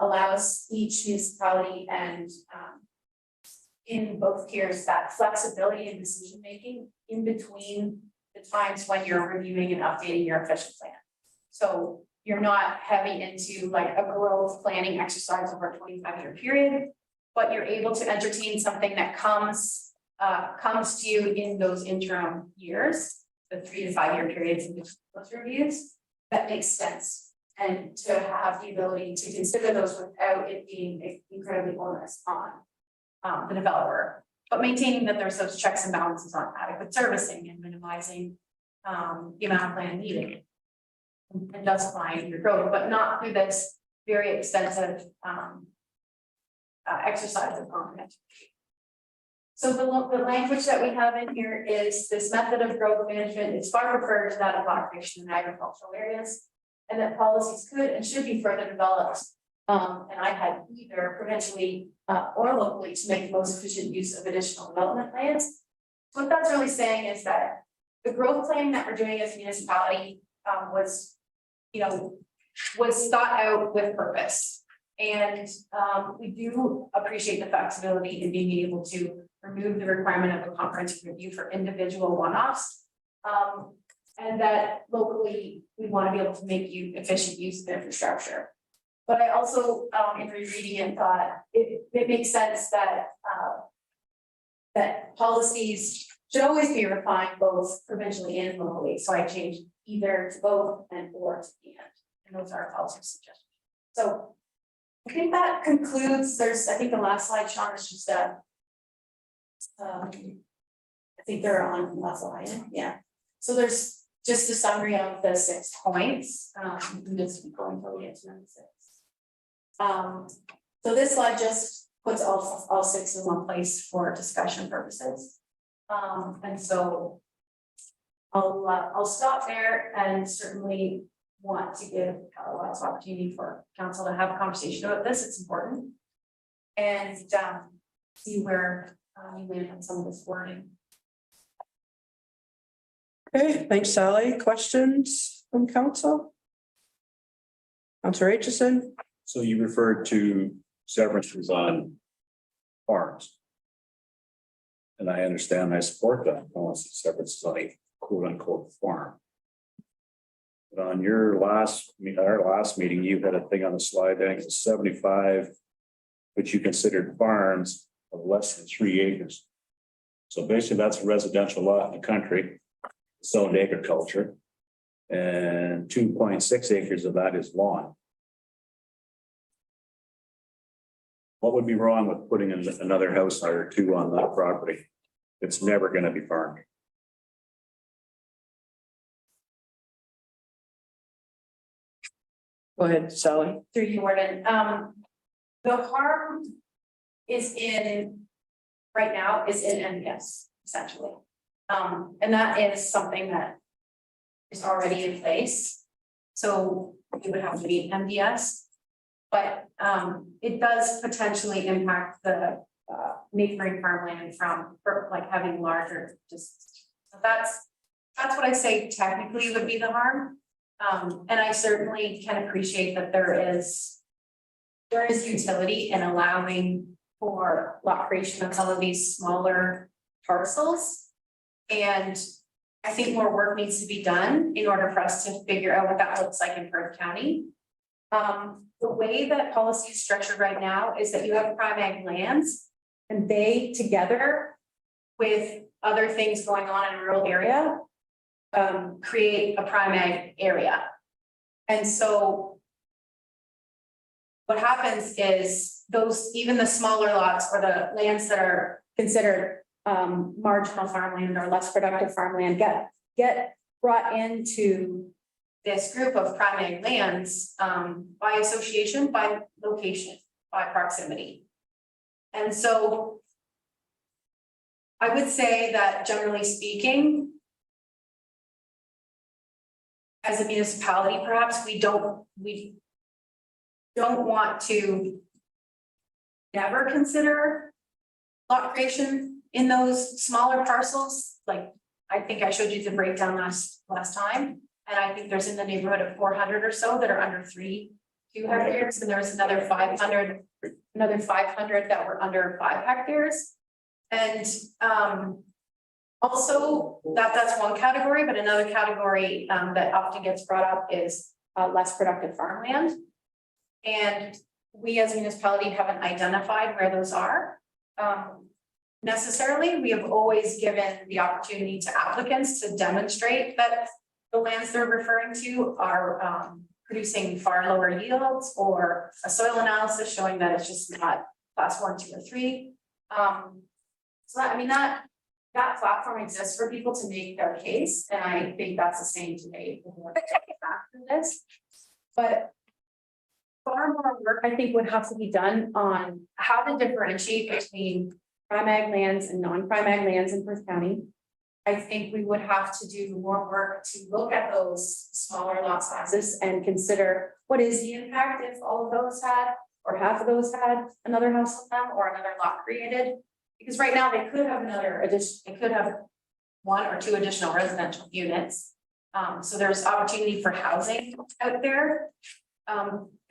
allows each municipality and in both tiers that flexibility in decision making in between the times when you're reviewing and updating your official plan. So you're not heavy into like a growth planning exercise over a 25-year period, but you're able to entertain something that comes to you in those interim years, the 3 to 5 year periods in between those reviews, that makes sense. And to have the ability to consider those without it being incredibly onerous on the developer, but maintaining that there's those checks and balances on adequate servicing and minimizing the amount of land needed and justifying your growth, but not through this very extensive exercise of comprehensive. So the language that we have in here is this method of growth management is far preferred to that of lot creation in agricultural areas, and that policies could and should be further developed. And I had either provincially or locally to make the most efficient use of additional development lands. What that's really saying is that the growth planning that we're doing as a municipality was thought out with purpose. And we do appreciate the flexibility in being able to remove the requirement of a comprehensive review for individual one-offs. And that locally, we want to be able to make efficient use of infrastructure. But I also, in rereading it, thought it makes sense that that policies should always be refined both provincially and locally. So I changed either to both and or to the end. And those are also suggestions. So I think that concludes. I think the last slide, Sean, is just I think they're on the last slide. Yeah. So there's just a summary of the 6 points. I'm just going to get to number 6. So this slide just puts all six in one place for discussion purposes. And so I'll stop there and certainly want to give lots of opportunity for council to have a conversation about this. It's important. And see where you land on some of this wording. Okay, thanks, Sally. Questions from council? Councilor Aitchison? So you referred to severances on farms. And I understand, I support that, unless severances on a quote unquote farm. But on your our last meeting, you had a thing on the slide, I think it's 75, which you considered farms of less than 3 acres. So basically, that's a residential lot in the country, zoned agriculture. And 2.6 acres of that is lawn. What would be wrong with putting in another house or two on that property? It's never going to be farmed. Go ahead, Sally. Through you, Warden. The harm is right now is in MBS, essentially. And that is something that is already in place. So it would have to be MBS. But it does potentially impact the neighboring farmland from like having larger just, so that's what I say technically would be the harm. And I certainly can appreciate that there is utility in allowing for lot creation of some of these smaller parcels. And I think more work needs to be done in order for us to figure out what that looks like in Perth County. The way that policy is structured right now is that you have prime ag lands and they together with other things going on in a rural area create a prime ag area. And so what happens is those, even the smaller lots or the lands that are considered marginal farmland or less productive farmland get brought into this group of prime ag lands by association, by location, by proximity. And so I would say that generally speaking, as a municipality, perhaps we don't want to never consider lot creation in those smaller parcels. Like I think I showed you the breakdown last time. And I think there's in the neighborhood of 400 or so that are under 2 hectares, and there's another 500 that were under 5 hectares. And also that's one category, but another category that often gets brought up is less productive farmland. And we as a municipality haven't identified where those are. Necessarily, we have always given the opportunity to applicants to demonstrate that the lands they're referring to are producing far lower yields or a soil analysis showing that it's just not class 1, 2, or 3. So that, I mean, that platform exists for people to make their case. And I think that's the same today. After this, but far more work I think would have to be done on how to differentiate between prime ag lands and non-prime ag lands in Perth County. I think we would have to do more work to look at those smaller lot sizes and consider what is the impact if all of those had, or half of those had another house on them or another lot created. Because right now they could have another addition, they could have 1 or 2 additional residential units. So there's opportunity for housing out there.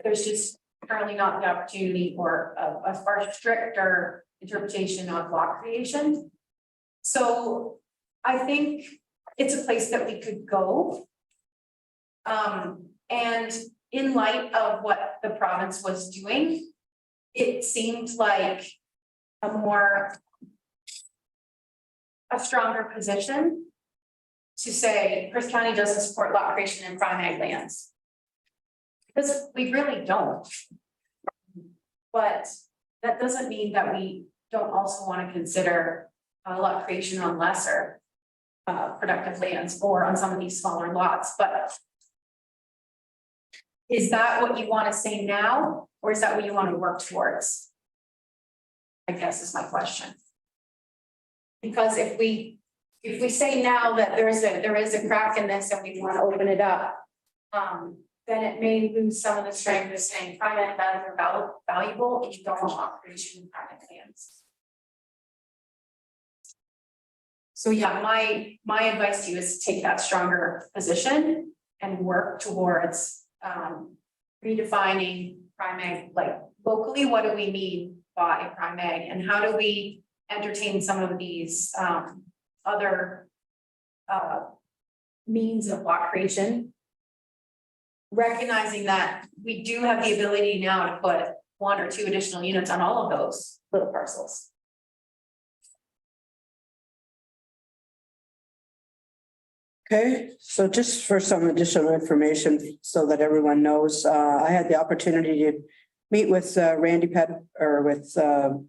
There's just currently not the opportunity for a far stricter interpretation of lot creation. So I think it's a place that we could go. And in light of what the province was doing, it seemed like a stronger position to say Perth County doesn't support lot creation in prime ag lands. Because we really don't. But that doesn't mean that we don't also want to consider lot creation on lesser productive lands or on some of these smaller lots. But is that what you want to say now? Or is that what you want to work towards? I guess is my question. Because if we say now that there is a crack in this and we want to open it up, then it may lose some of the strength of saying private lands are valuable and you don't want creation in private lands. So yeah, my advice to you is to take that stronger position and work towards redefining prime ag, like locally, what do we mean by prime ag and how do we entertain some of these other means of lot creation? Recognizing that we do have the ability now to put 1 or 2 additional units on all of those little parcels. Okay, so just for some additional information so that everyone knows, I had the opportunity to meet with Randy Pett or with John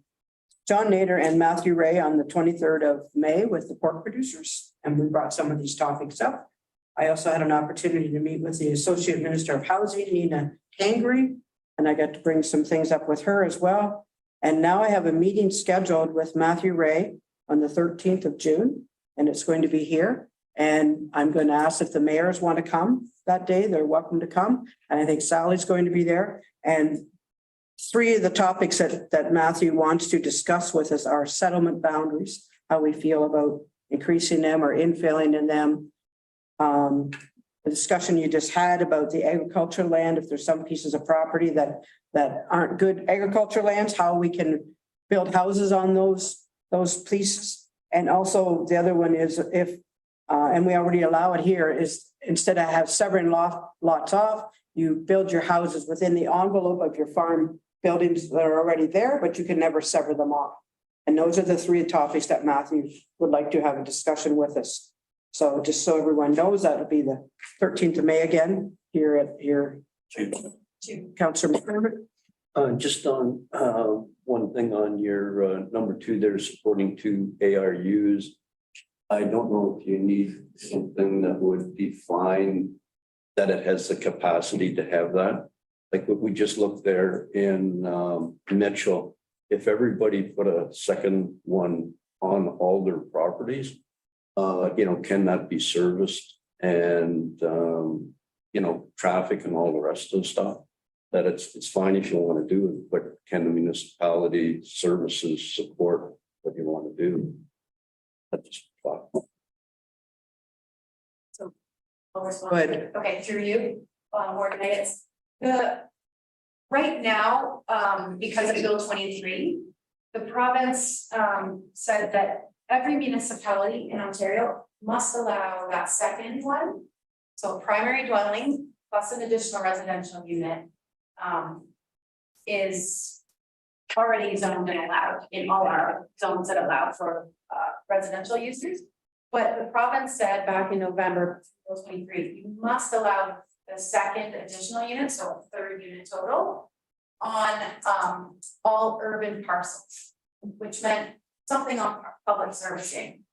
Nader and Matthew Ray on the 23rd of May with the pork producers, and we brought some of these topics up. I also had an opportunity to meet with the Associate Minister of Housing, Nina Tangri, and I got to bring some things up with her as well. And now I have a meeting scheduled with Matthew Ray on the 13th of June, and it's going to be here. And I'm going to ask if the mayors want to come that day. They're welcome to come. And I think Sally's going to be there. And 3 of the topics that Matthew wants to discuss with us are settlement boundaries, how we feel about increasing them or infilling in them. The discussion you just had about the agricultural land, if there's some pieces of property that aren't good agricultural lands, how we can build houses on those pieces. And also the other one is if and we already allow it here, is instead of have severing lots off, you build your houses within the envelope of your farm buildings that are already there, but you can never sever them off. And those are the 3 topics that Matthew would like to have a discussion with us. So just so everyone knows, that'll be the 13th of May again, here at your Councillor McDermott. Just on one thing on your number 2 there, supporting 2 ARUs. I don't know if you need something that would define that it has the capacity to have that. Like what we just looked there in Mitchell, if everybody put a second one on all their properties, can that be serviced and, traffic and all the rest of the stuff? That it's fine if you want to do it, but can the municipality services support what you want to do? That's just thought. So I'll respond. Good. Okay, through you, Warden Nuggets. Right now, because of Bill 23, the province said that every municipality in Ontario must allow that second one. So primary dwelling plus an additional residential unit is already zoned and allowed in all our zones that allow for residential uses. But the province said back in November 2023, you must allow the second additional unit, so a 3rd unit total, on all urban parcels, which meant something on public servicing.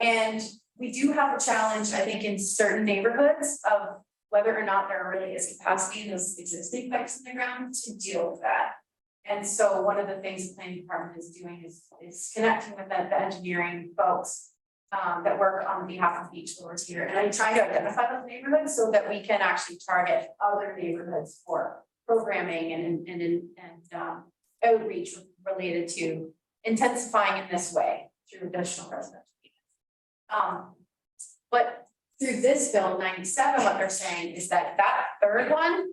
And we do have a challenge, I think, in certain neighborhoods of whether or not there really is capacity in those existing pipes in the ground to deal with that. And so one of the things the planning department is doing is connecting with the engineering folks that work on behalf of each lower tier. And I'm trying to identify those neighborhoods so that we can actually target other neighborhoods for programming and outreach related to intensifying in this way through additional residential units. But through this bill 97, what they're saying is that 3rd one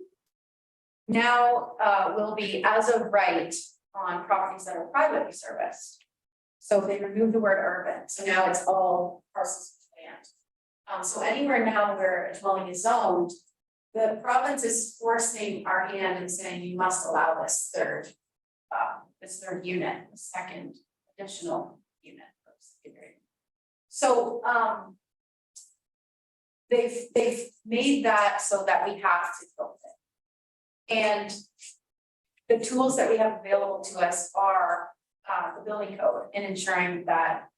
now will be as of right on properties that are privately serviced. So they remove the word urban, so now it's all parcels of land. So anywhere now where a dwelling is zoned, the province is forcing our hand and saying you must allow this third unit, the second additional unit. So they've made that so that we have to build it. And the tools that we have available to us are the building code and ensuring that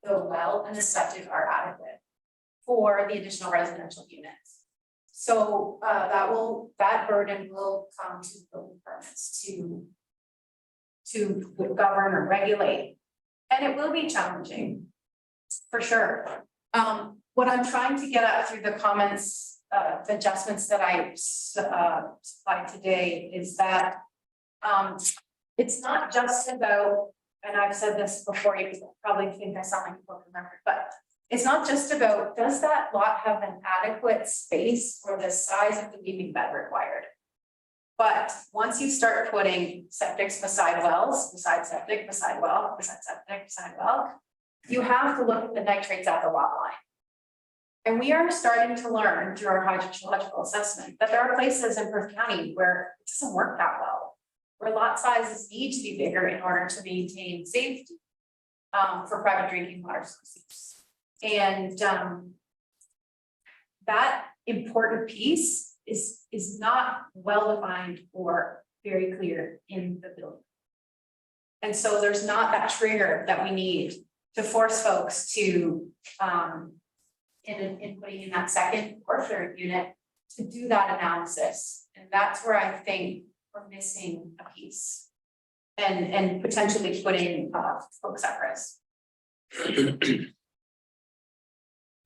the well and the septic are adequate for the additional residential units. So that burden will come to building permits to govern or regulate. And it will be challenging, for sure. What I'm trying to get at through the comments, the adjustments that I supplied today is that it's not just about, and I've said this before, you probably think I sound like a broken record, but it's not just about, does that lot have an adequate space for the size of the weaving bed required? But once you start putting septics beside wells, beside septic, beside well, beside septic, beside well, you have to look at the nitrates at the lot line. And we are starting to learn through our hydrogeological assessment that there are places in Perth County where it doesn't work that well, where lot sizes need to be bigger in order to maintain safety for private drinking water sources. And that important piece is not well defined or very clear in the building. And so there's not that trigger that we need to force folks to in putting in that second or third unit to do that analysis. And that's where I think we're missing a piece and potentially putting folks at risk.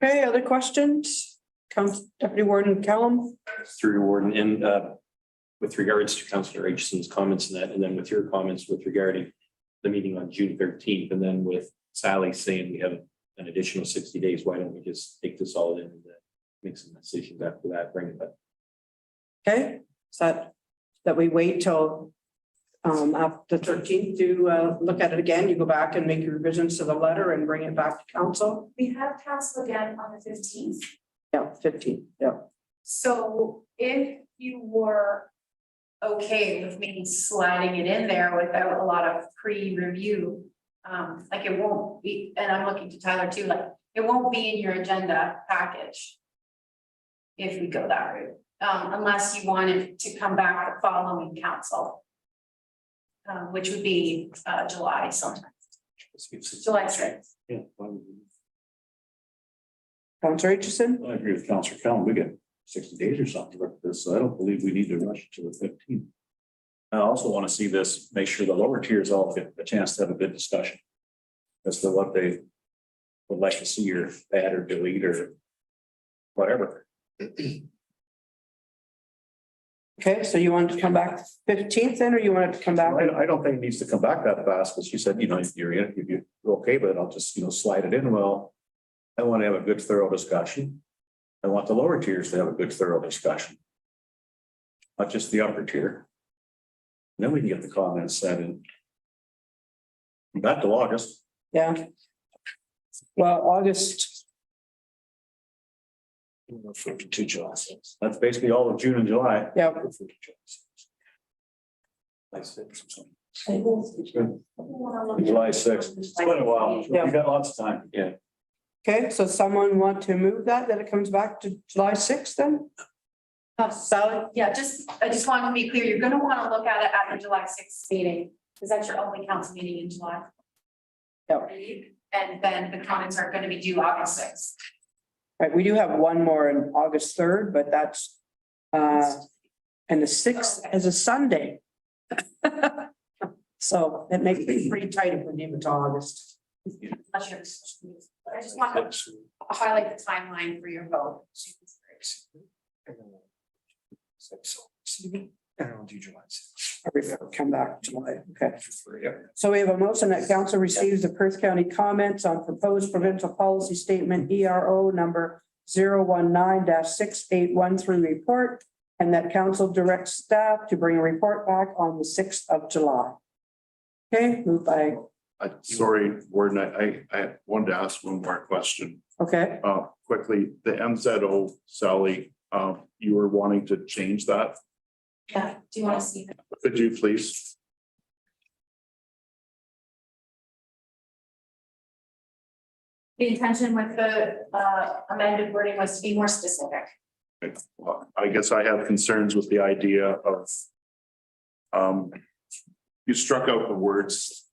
Okay, other questions? Deputy Warden Callum? Through your warden and with regards to Councillor Aitchison's comments and that, and then with your comments with regarding the meeting on June 13th, and then with Sally saying we have an additional 60 days, why don't we just take this all in and make some decisions after that, bring it back? Okay, so that we wait till after the 13th to look at it again, you go back and make your revisions to the letter and bring it back to council? We have council again on the 15th. Yeah, 15th, yeah. So if you were okay with maybe sliding it in there without a lot of pre-review, like it won't be, and I'm looking to Tyler too, like it won't be in your agenda package if we go that route, unless you wanted to come back the following council, which would be July sometime. July 6th. Yeah. Councillor Aitchison? I agree with Councillor Fallon. We get 60 days or something like this. So I don't believe we need to rush to the 15th. I also want to see this, make sure the lower tiers all get a chance to have a good discussion as to what they would like to see or add or delete or whatever. Okay, so you wanted to come back 15th then, or you wanted to come back? I don't think it needs to come back that fast, but she said, you know, if you're okay, but I'll just, slide it in. Well, I want to have a good thorough discussion. I want the lower tiers to have a good thorough discussion. Not just the upper tier. And then we can get the comments set in. Back to August. Yeah. Well, August, To July. That's basically all of June and July. yeah, July 6th. It's been a while. Yeah. We got lots of time. Yeah. okay, so someone want to move that it comes back to July 6th then? Sally? Yeah, I just want to be clear, you're gonna want to look at it at the July 6th meeting, because that's your only council meeting in July. Yeah. And then the comments are gonna be due August 6th. Right, we do have one more on August 3rd, but that's and the 6th is a Sunday. So it makes it pretty tight if we leave it to August. Unless you have a special meeting. But I just want to highlight the timeline for your vote. Come back July, okay. So we have a motion that council receives the Perth County comments on proposed provincial policy statement ERO number 019-6813 report, and that council directs staff to bring a report back on the 6th of July. Okay, moved by, Sorry, Warden, I wanted to ask one more question. okay, Quickly, the MZO, Sally, you were wanting to change that. Yeah, do you want to see that? Could you please? The intention with the amended wording was to be more specific. Well, I guess I have concerns with the idea of you struck out the words,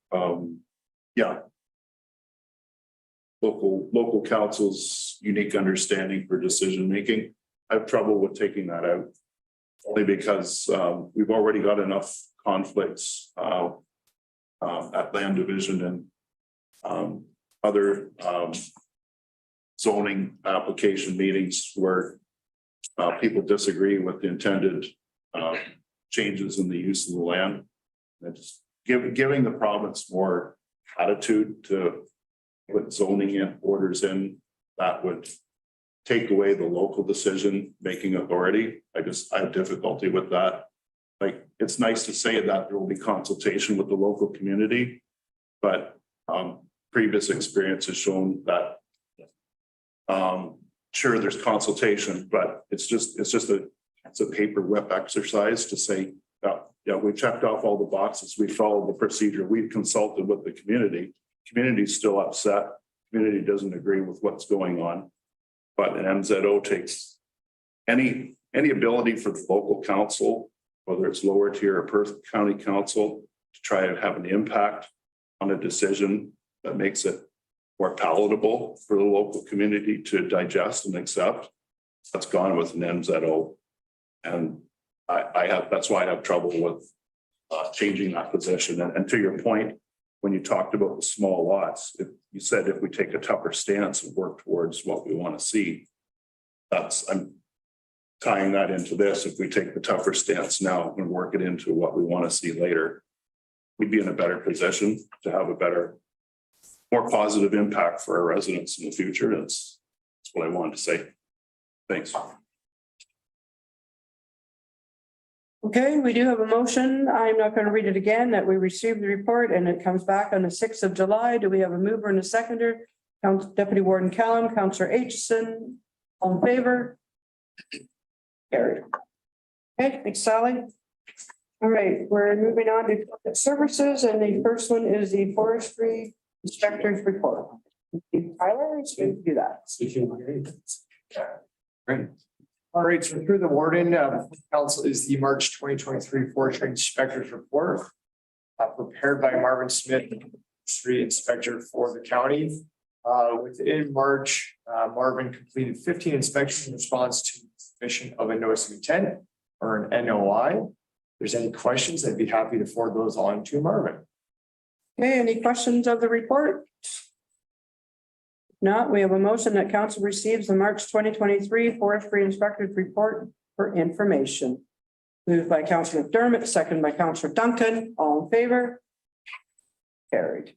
local council's unique understanding for decision making. have trouble with taking that out. Only because we've already got enough conflicts at land division and other zoning application meetings where people disagree with the intended changes in the use of the land. And just giving the province more attitude to put zoning in orders in, that would take away the local decision making authority. I have difficulty with that. Like, it's nice to say that there will be consultation with the local community, but previous experience has shown that sure, there's consultation, but it's a paper whip exercise to say, yeah, we checked off all the boxes, we followed the procedure, we've consulted with the community. Community's still upset. Community doesn't agree with what's going on. But an MZO takes any ability for the local council, whether it's lower tier or Perth County Council, to try and have an impact on a decision that makes it more palatable for the local community to digest and accept. That's gone with an MZO. And that's why I have trouble with changing that position. And to your point, when you talked about the small lots, you said if we take a tougher stance and work towards what we want to see, I'm tying that into this. If we take the tougher stance now and work it into what we want to see later, we'd be in a better position to have a better, more positive impact for our residents in the future. That's what I wanted to say. Thanks. Okay, we do have a motion. I'm not going to read it again, that we received the report and it comes back on the 6th of July. Do we have a mover and a seconder? Deputy Warden Callum, Councillor Aitchison, all in favor? Carried. Okay, thanks, Sally. All right, we're moving on to corporate services, and the first one is the forestry inspector's report. Tyler, so you do that. Great. All right, so through the warden, council is the March 2023 forestry inspector's report prepared by Marvin Smith, forestry inspector for the county. Within March, Marvin completed 15 inspections in response to the submission of a notice of intent or an NOI. If there's any questions, I'd be happy to forward those on to Marvin. Okay, any questions of the report? Not, we have a motion that council receives the March 2023 forestry inspector's report for information. Moved by Councillor McDermott, second by Councillor Duncan, all in favor? Carried.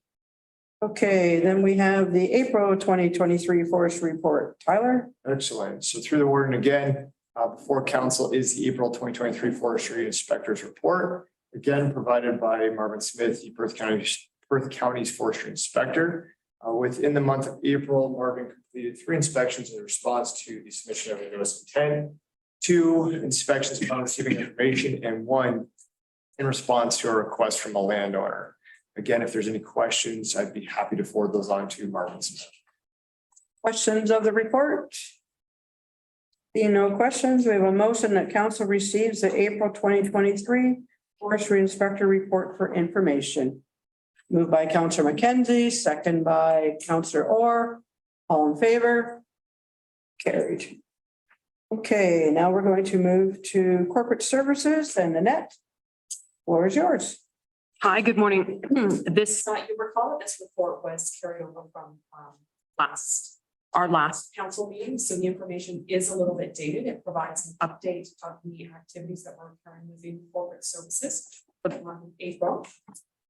Okay, then we have the April 2023 forestry report. Tyler? Excellent. So through the warden again, before council is the April 2023 forestry inspector's report, again provided by Marvin Smith, the Perth County's forestry inspector. Within the month of April, Marvin completed 3 inspections in response to the submission of a notice of intent, 2 inspections upon receiving information, and 1 in response to a request from a landowner. Again, if there's any questions, I'd be happy to forward those on to Marvin Smith. Questions of the report? Being no questions, we have a motion that council receives the April 2023 forestry inspector report for information. Moved by Councillor McKenzie, second by Councillor Orr. All in favor? Carried. Okay, now we're going to move to corporate services, and Annette, floor is yours. Hi, good morning. You recall this report was carried over from our last council meeting, so the information is a little bit dated. It provides an update of the activities that were occurring within corporate services for the month of April.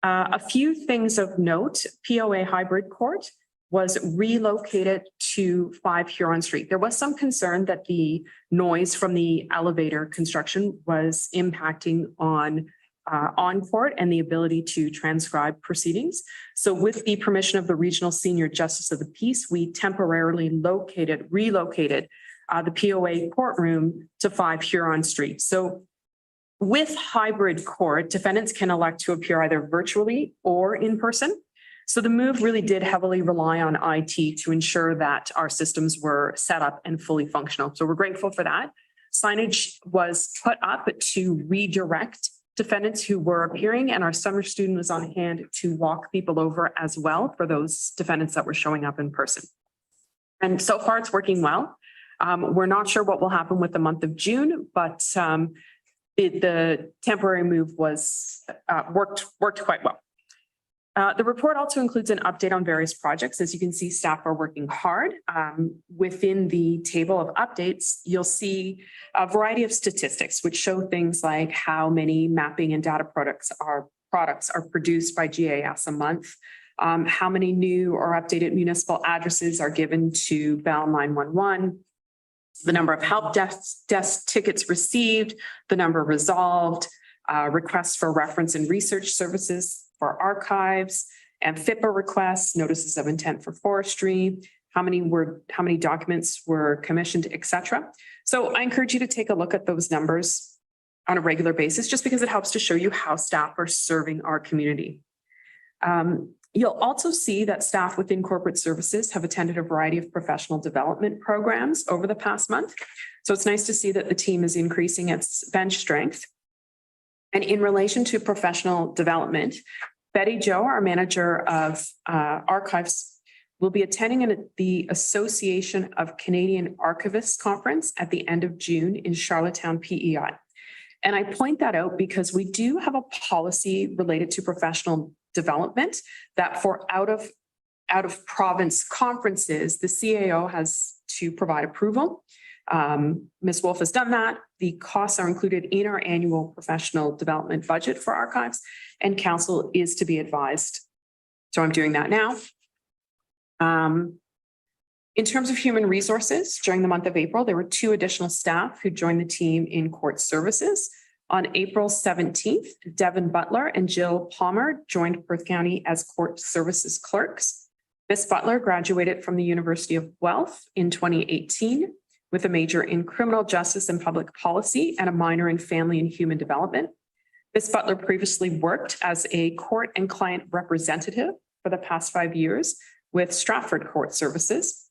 A few things of note: POA Hybrid Court was relocated to 5 Huron Street. There was some concern that the noise from the elevator construction was impacting on court and the ability to transcribe proceedings. So with the permission of the Regional Senior Justice of the Peace, we temporarily relocated the POA courtroom to 5 Huron Street. So with hybrid court, defendants can elect to appear either virtually or in person. So the move really did heavily rely on IT to ensure that our systems were set up and fully functional. So we're grateful for that. Signage was put up to redirect defendants who were appearing, and our summer student was on hand to walk people over as well for those defendants that were showing up in person. And so far it's working well. We're not sure what will happen with the month of June, but the temporary move was worked quite well. The report also includes an update on various projects. As you can see, staff are working hard. Within the table of updates, you'll see a variety of statistics which show things like how many mapping and data products are produced by GIS a month, how many new or updated municipal addresses are given to Bell 911, the number of help desk tickets received, the number resolved, requests for reference and research services for archives, and FIPA requests, notices of intent for forestry, how many documents were commissioned, et cetera. So I encourage you to take a look at those numbers on a regular basis, just because it helps to show you how staff are serving our community. You'll also see that staff within corporate services have attended a variety of professional development programs over the past month. So it's nice to see that the team is increasing its bench strength. And in relation to professional development, Betty Joe, our manager of archives, will be attending the Association of Canadian Archivists Conference at the end of June in Charlottetown, PEI. And I point that out because we do have a policy related to professional development that for out of province conferences, the CAO has to provide approval. Ms. Wolf has done that. The costs are included in our annual professional development budget for archives, and council is to be advised. So I'm doing that now. In terms of human resources, during the month of April, there were 2 additional staff who joined the team in court services. On April 17th, Devin Butler and Jill Palmer joined Perth County as court services clerks. Miss Butler graduated from the University of Guelph in 2018 with a major in criminal justice and public policy and a minor in family and human development. Miss Butler previously worked as a court and client representative for the past 5 years with Stratford Court Services.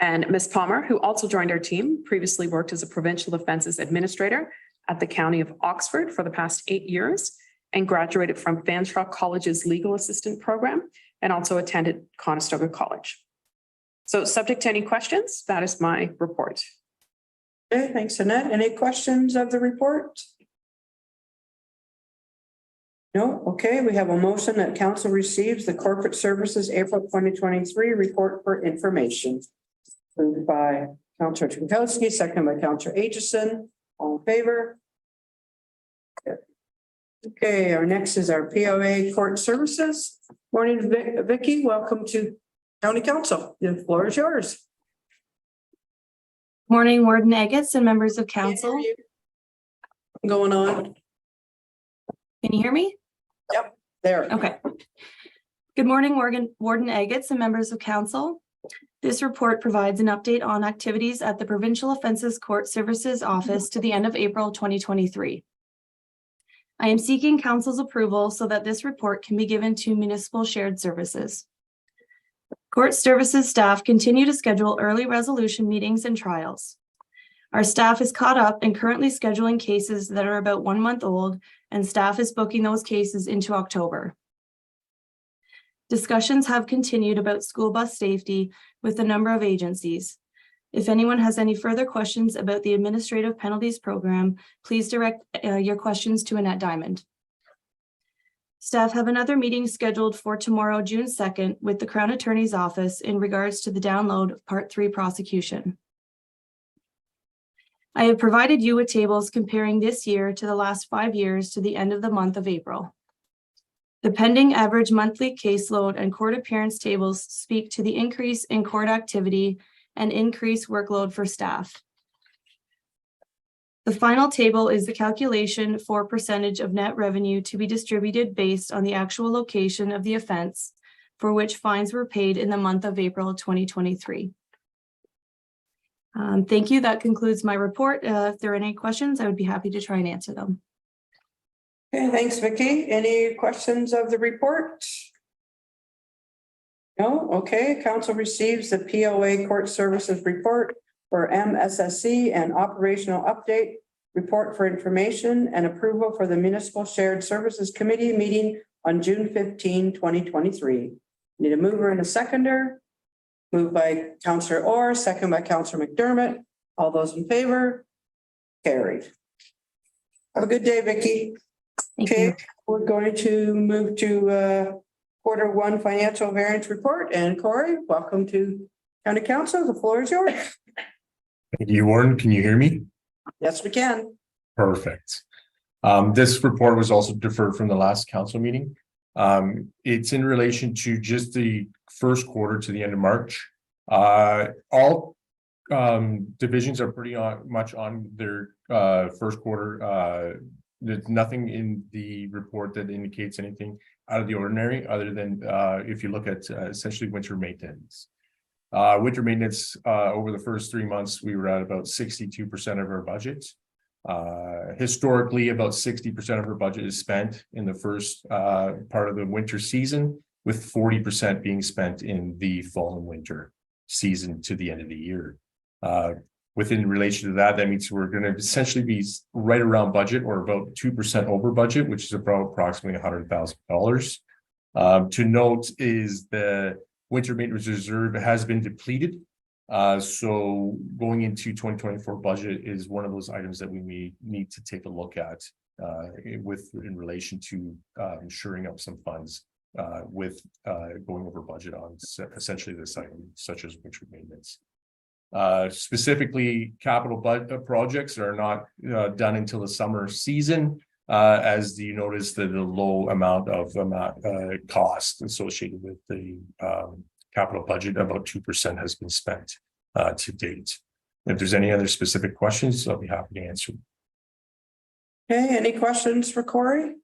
And Ms. Palmer, who also joined our team, previously worked as a provincial offences administrator at the County of Oxford for the past 8 years and graduated from Fanshawe College's legal assistant program and also attended Conestoga College. So subject to any questions, that is my report. Okay, thanks, Annette. Any questions of the report? No, okay, we have a motion that council receives the corporate services April 2023 report for information. Moved by Councillor Trnkowski, second by Councillor Aitchison. All in favor? Okay, our next is our POA court services. Morning, Vicky. Welcome to County Council. The floor is yours. Morning, Warden Agates and members of council. What's going on? Can you hear me? Yep, there. Okay. Good morning, Warden Agates and members of council. This report provides an update on activities at the Provincial Offences Court Services Office to the end of April 2023. I am seeking council's approval so that this report can be given to Municipal Shared Services. Court Services staff continue to schedule early resolution meetings and trials. Our staff is caught up and currently scheduling cases that are about 1 month old, and staff is booking those cases into October. Discussions have continued about school bus safety with a number of agencies. If anyone has any further questions about the administrative penalties program, please direct your questions to Annette Diamond. Staff have another meeting scheduled for tomorrow, June 2nd, with the Crown Attorney's Office in regards to the download of Part 3 prosecution. I have provided you with tables comparing this year to the last 5 years to the end of the month of April. The pending average monthly caseload and court appearance tables speak to the increase in court activity and increased workload for staff. The final table is the calculation for percentage of net revenue to be distributed based on the actual location of the offense for which fines were paid in the month of April 2023. Thank you. That concludes my report. If there are any questions, I would be happy to try and answer them. Okay, thanks, Vicky. Any questions of the report? No? Okay, council receives the POA Court Services report for MSSC and operational update report for information and approval for the Municipal Shared Services Committee meeting on June 15, 2023. Need a mover and a seconder. Moved by Counselor Orr, second by Counselor McDermott. All those in favor? Carried. Have a good day, Vicky. Thank Okay, you. we're going to move to Q1 financial variance report. And Corey, welcome to County Council. The floor is yours. Thank you, Warren. Can you hear me? Yes, we can. Perfect. This report was also deferred from the last council meeting. It's in relation to just the first quarter to the end of March. All divisions are pretty much on their first quarter. There's nothing in the report that indicates anything out of the ordinary, other than if you look at essentially winter maintenance. Winter maintenance over the first 3 months, we were at about 62% of our budget. Historically, about 60% of our budget is spent in the first part of the winter season, with 40% being spent in the fall and winter season to the end of the year. Within relation to that, that means we're going to essentially be right around budget, or about 2% over budget, which is about approximately $100,000. To note is the winter maintenance reserve has been depleted. So going into 2024 budget is one of those items that we may need to take a look at in relation to shoring up some funds with going over budget on essentially this item, such as winter maintenance. Specifically, capital projects are not done until the summer season. As you notice, the low amount of cost associated with the capital budget, about 2% has been spent to date. If there's any other specific questions, I'll be happy to answer. Okay, any questions for Corey?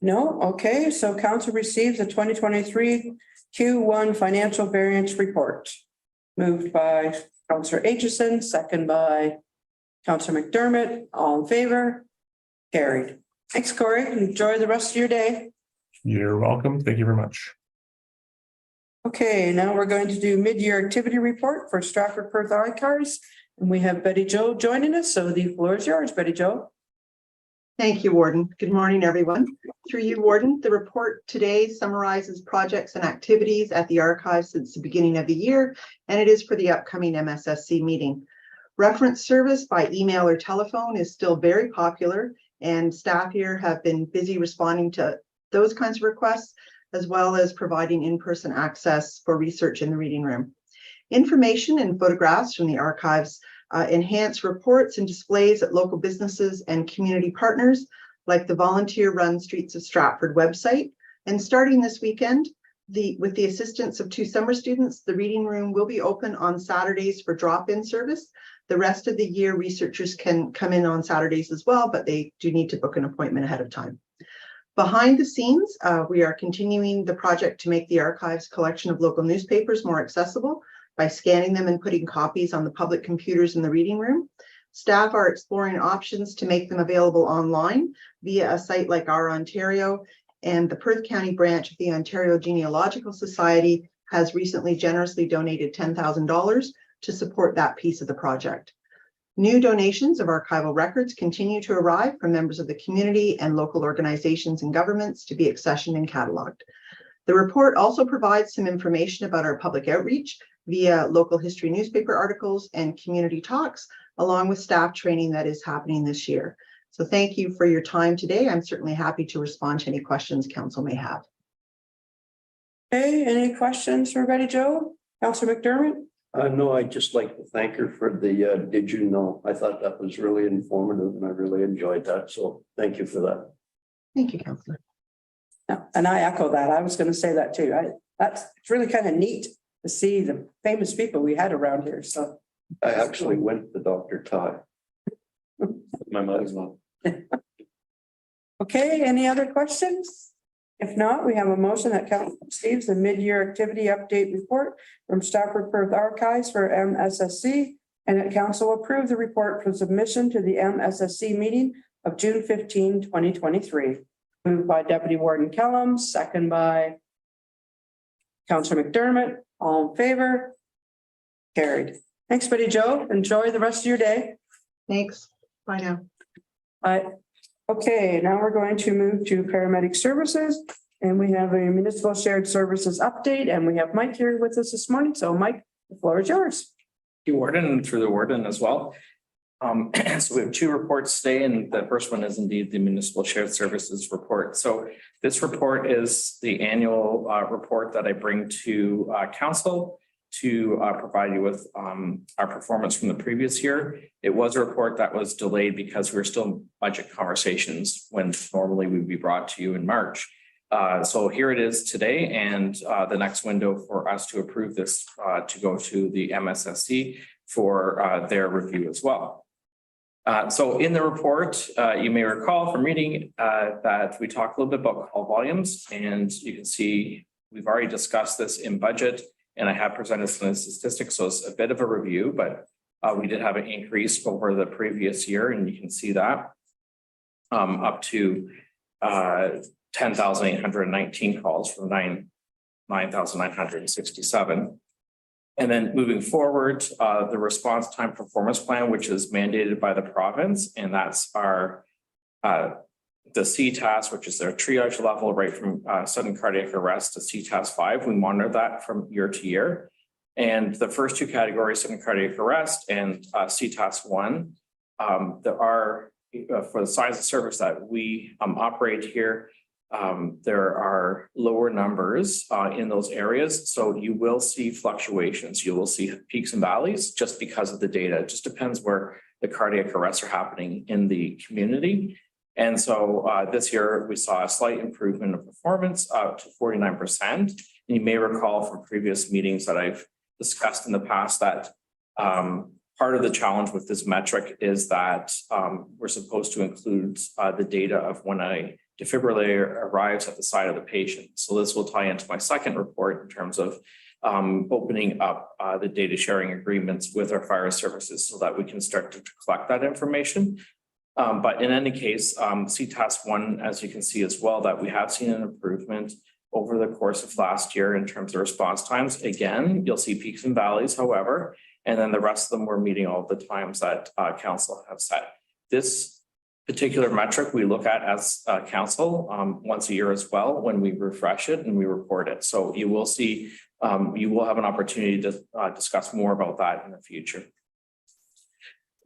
No? Okay, so council receives the 2023 Q1 financial variance report. Moved by Counselor Aitchison, second by Counselor McDermott. All in favor? Carried. Thanks, Corey. Enjoy the rest of your day. You're welcome. Thank you very much. Okay, now we're going to do mid-year activity report for Stratford Perth Archives. And we have Betty Jo joining us. So the floor is yours, Betty Jo. Thank you, Warden. Good morning, everyone. Through you, Warden, the report today summarizes projects and activities at the archive since the beginning of the year, and it is for the upcoming MSSC meeting. Reference service by email or telephone is still very popular, and staff here have been busy responding to those kinds of requests, as well as providing in-person access for research in the reading room. Information and photographs from the archives enhance reports and displays at local businesses and community partners, like the volunteer-run Streets of Stratford website. And starting this weekend, with the assistance of 2 summer students, the reading room will be open on Saturdays for drop-in service. The rest of the year, researchers can come in on Saturdays as well, but they do need to book an appointment ahead of time. Behind the scenes, we are continuing the project to make the archive's collection of local newspapers more accessible by scanning them and putting copies on the public computers in the reading room. Staff are exploring options to make them available online via a site like Our Ontario, and the Perth County branch of the Ontario Genealogical Society has recently generously donated $10,000 to support that piece of the project. New donations of archival records continue to arrive from members of the community and local organizations and governments to be accessioned and cataloged. The report also provides some information about our public outreach via local history newspaper articles and community talks, along with staff training that is happening this year. So thank you for your time today. I'm certainly happy to respond to any questions council may have. Okay, any questions for Betty Jo? Counselor McDermott? No, I'd just like to thank her for the Did You Know? I thought that was really informative and I really enjoyed that. So thank you for that. Thank you, Councillor. Yeah, and I echo that. I was going to say that too. It's really kind of neat to see the famous people we had around here. So I actually went to Dr. Todd. My mother's mom. Okay, any other questions? If not, we have a motion that council receives the mid-year activity update report from Stratford Perth Archives for MSSC, and that council approve the report for submission to the MSSC meeting of June 15, 2023. Moved by Deputy Warden Kellum, second by Councillor McDermott. All in favor? Carried. Thanks, Betty Jo. Enjoy the rest of your day. Thanks. Bye now. Bye. Okay, now we're going to move to paramedic services. And we have a municipal shared services update, and we have Mike here with us this morning. So Mike, the floor is yours. You warden and through the warden as well. So we have two reports today, and the first one is indeed the municipal shared services report. So this report is the annual report that I bring to council to provide you with our performance from the previous year. It was a report that was delayed because we were still in budget conversations when normally we'd be brought to you in March. So here it is today, and the next window for us to approve this to go to the MSSC for their review as well. So in the report, you may recall from reading that we talked a little bit about call volumes, and you can see we've already discussed this in budget, and I have presented some statistics, so it's a bit of a review, but we did have an increase over the previous year, and you can see that up to 10,819 calls from 9,967. And then moving forward, the response time performance plan, which is mandated by the province, and that's our the CTAS, which is their triage level, right from sudden cardiac arrest to CTAS 5. We monitor that from year to year. And the first two categories, sudden cardiac arrest and CTAS 1, there are, for the size of service that we operate here, there are lower numbers in those areas. So you will see fluctuations. You will see peaks and valleys just because of the data. It just depends where the cardiac arrests are happening in the community. And so this year we saw a slight improvement of performance to 49%. And you may recall from previous meetings that I've discussed in the past that part of the challenge with this metric is that we're supposed to include the data of when a defibrillator arrives at the side of the patient. So this will tie into my second report in terms of opening up the data sharing agreements with our fire services so that we can start to collect that information. But in any case, CTAS 1, as you can see as well, that we have seen an improvement over the course of last year in terms of response times. Again, you'll see peaks and valleys, however, and then the rest of them we're meeting all the times that council have set. This particular metric we look at as council once a year as well when we refresh it and we report it. So you will see, you will have an opportunity to discuss more about that in the future.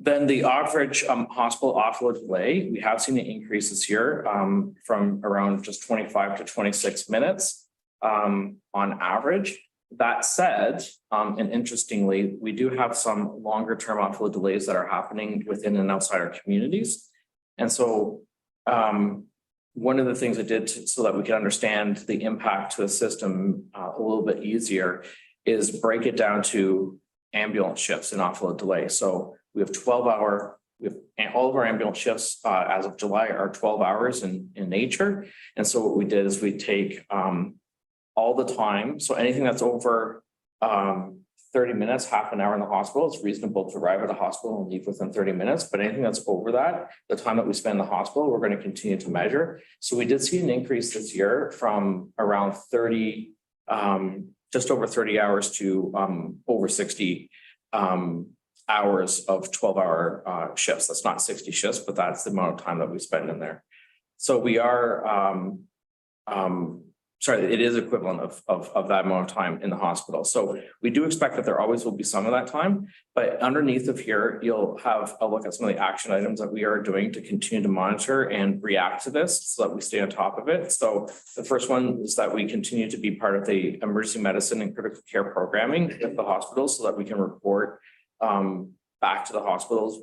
Then the average hospital offload delay, we have seen an increase this year from around just 25 to 26 minutes on average. That said, and interestingly, we do have some longer term offload delays that are happening within and outside our communities. And so one of the things I did so that we can understand the impact to the system a little bit easier is break it down to ambulance shifts and offload delay. So we have 12-hour, all of our ambulance shifts as of July are 12 hours in nature. And so what we did is we take all the time. So anything that's over 30 minutes, half an hour in the hospital, it's reasonable to arrive at a hospital and leave within 30 minutes. But anything that's over that, the time that we spend in the hospital, we're going to continue to measure. So we did see an increase this year from around 30, just over 30 hours to over 60 hours of 12-hour shifts. That's not 60 shifts, but that's the amount of time that we spend in there. So we are, sorry, it is equivalent of that amount of time in the hospital. So we do expect that there always will be some of that time, but underneath of here, you'll have a look at some of the action items that we are doing to continue to monitor and react to this so that we stay on top of it. So the first one is that we continue to be part of the emergency medicine and critical care programming at the hospitals so that we can report back to the hospitals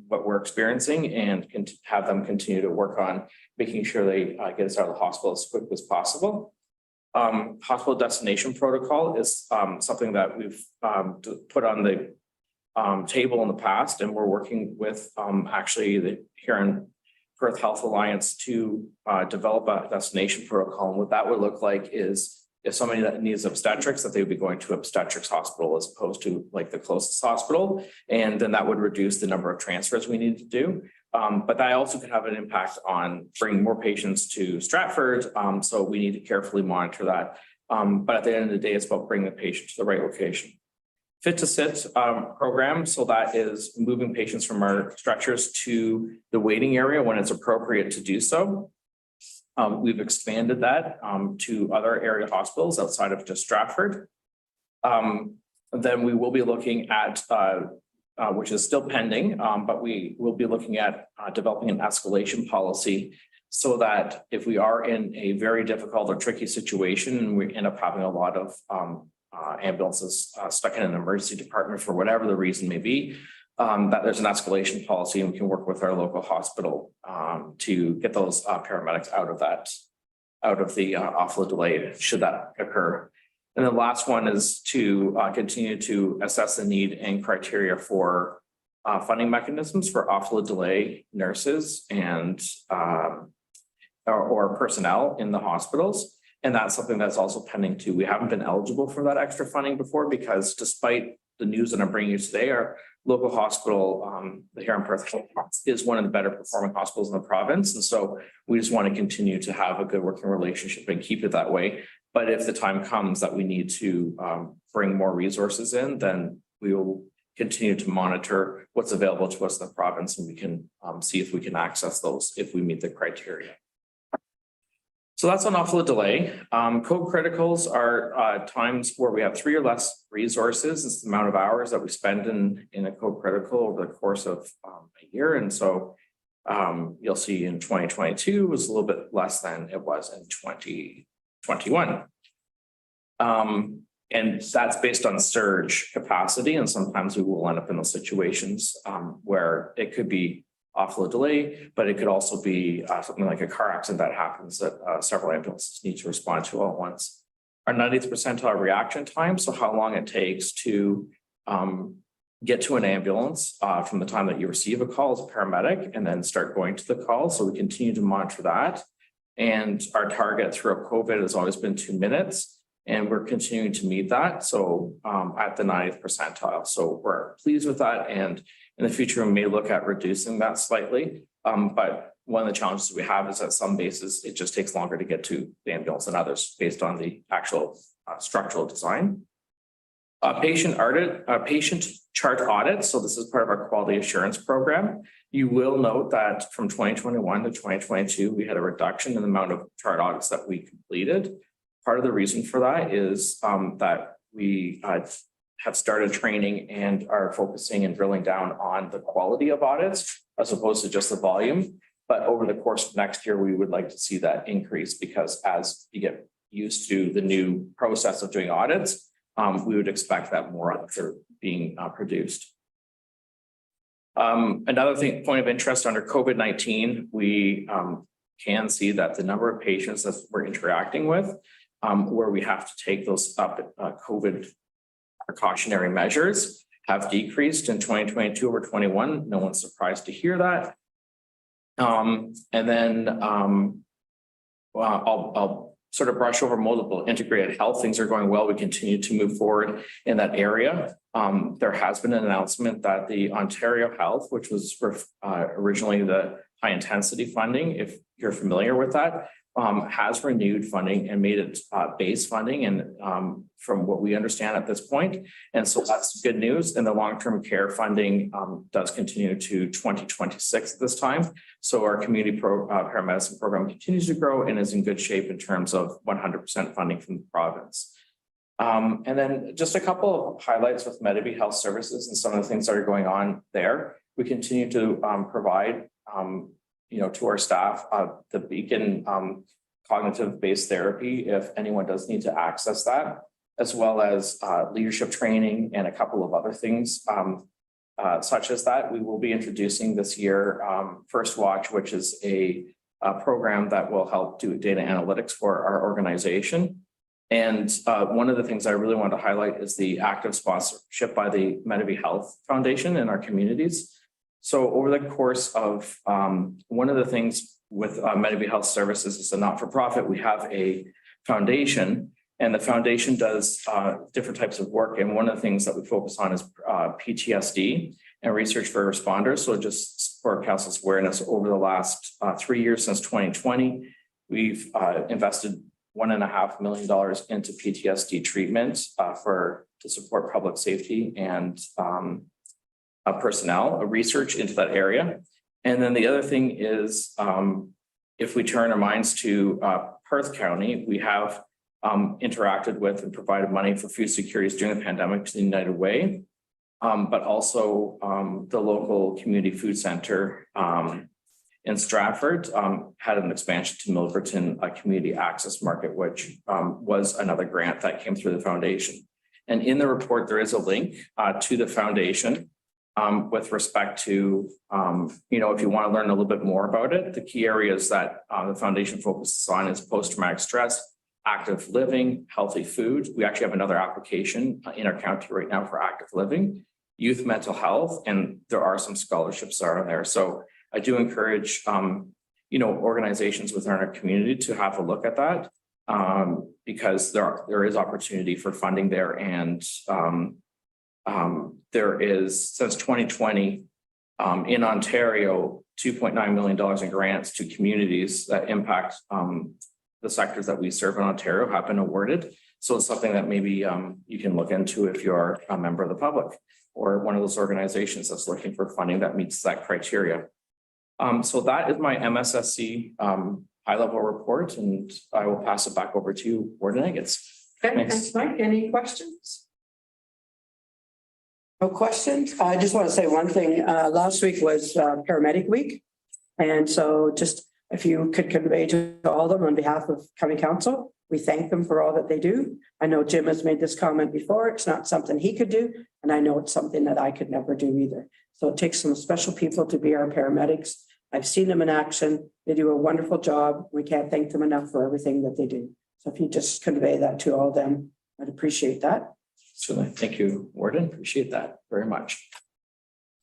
what we're experiencing and can have them continue to work on making sure they get us out of the hospital as quick as possible. Hospital destination protocol is something that we've put on the table in the past, and we're working with actually the here in Perth Health Alliance to develop a destination protocol. And what that would look like is if somebody that needs obstetrics, that they would be going to obstetrics hospital as opposed to like the closest hospital. And then that would reduce the number of transfers we need to do. But that also could have an impact on bringing more patients to Stratford. So we need to carefully monitor that. But at the end of the day, it's about bringing the patient to the right location. Fit to Sit program. So that is moving patients from our stretchers to the waiting area when it's appropriate to do so. We've expanded that to other area hospitals outside of just Stratford. Then we will be looking at, which is still pending, but we will be looking at developing an escalation policy so that if we are in a very difficult or tricky situation and we end up having a lot of ambulances stuck in an emergency department for whatever the reason may be, that there's an escalation policy and we can work with our local hospital to get those paramedics out of the awful delay should that occur. And the last one is to continue to assess the need and criteria for funding mechanisms for awful delay nurses and or personnel in the hospitals. And that's something that's also pending too. We haven't been eligible for that extra funding before because despite the news that I'm bringing you today, our local hospital, the here in Perth, is one of the better performing hospitals in the province. And so we just want to continue to have a good working relationship and keep it that way. But if the time comes that we need to bring more resources in, then we will continue to monitor what's available to us in the province and we can see if we can access those if we meet the criteria. So that's an awful delay. Code criticals are times where we have 3 or less resources. It's the amount of hours that we spend in a code critical over the course of a year. And so you'll see in 2022 was a little bit less than it was in 2021. And that's based on surge capacity. And sometimes we will end up in those situations where it could be awful delay, but it could also be something like a car accident that happens that several ambulances need to respond to all at once. Our 90th percentile reaction time, so how long it takes to get to an ambulance from the time that you receive a call as a paramedic and then start going to the call. So we continue to monitor that. And our target throughout COVID has always been 2 minutes. And we're continuing to meet that. So at the 90th percentile. So we're pleased with that. And in the future, we may look at reducing that slightly. But one of the challenges we have is at some bases, it just takes longer to get to the ambulance than others based on the actual structural design. Patient chart audit. So this is part of our quality assurance program. You will note that from 2021 to 2022, we had a reduction in the amount of chart audits that we completed. Part of the reason for that is that we have started training and are focusing and drilling down on the quality of audits as opposed to just the volume. But over the course of next year, we would like to see that increase because as you get used to the new process of doing audits, we would expect that more audits are being produced. Another point of interest under COVID-19, we can see that the number of patients that we're interacting with where we have to take those COVID precautionary measures have decreased in 2022 over 21. No one's surprised to hear that. And then I'll sort of brush over multiple integrated health. Things are going well. We continue to move forward in that area. There has been an announcement that the Ontario Health, which was originally the high intensity funding, if you're familiar with that, has renewed funding and made it base funding and from what we understand at this point. And so that's good news. And the long-term care funding does continue to 2026 at this time. So our community paramedicine program continues to grow and is in good shape in terms of 100% funding from the province. And then just a couple of highlights with Medivy Health Services and some of the things that are going on there. We continue to provide to our staff, the Beacon cognitive-based therapy, if anyone does need to access that, as well as leadership training and a couple of other things such as that. We will be introducing this year First Watch, which is a program that will help do data analytics for our organization. And one of the things I really want to highlight is the active sponsorship by the Medivy Health Foundation in our communities. So over the course of one of the things with Medivy Health Services is a not-for-profit, we have a foundation, and the foundation does different types of work. And one of the things that we focus on is PTSD and research for responders. So just for council's awareness, over the last 3 years since 2020, we've invested $1.5 million into PTSD treatment to support public safety and personnel research into that area. And then the other thing is if we turn our minds to Perth County, we have interacted with and provided money for food securities during the pandemic to the United Way. But also the local community food center in Stratford had an expansion to Milverton, a community access market, which was another grant that came through the foundation. And in the report, there is a link to the foundation with respect to, if you want to learn a little bit more about it, the key areas that the foundation focuses on is post-traumatic stress, active living, healthy food. We actually have another application in our county right now for active living, youth mental health, and there are some scholarships are in there. So I do encourage, organizations within our community to have a look at that because there is opportunity for funding there. And there is, since 2020, in Ontario, $2.9 million in grants to communities that impact the sectors that we serve in Ontario have been awarded. So it's something that maybe you can look into if you're a member of the public or one of those organizations that's looking for funding that meets that criteria. So that is my MSSC high-level report, and I will pass it back over to you, Warden Eggets. Okay, thanks, Mike. Any questions? No questions? I just want to say one thing. Last week was paramedic week. And so just if you could convey to all of them on behalf of County Council, we thank them for all that they do. I know Jim has made this comment before. It's not something he could do. And I know it's something that I could never do either. So it takes some special people to be our paramedics. I've seen them in action. They do a wonderful job. We can't thank them enough for everything that they do. So if you just convey that to all of them, I'd appreciate that. Certainly. Thank you, Warden. Appreciate that very much.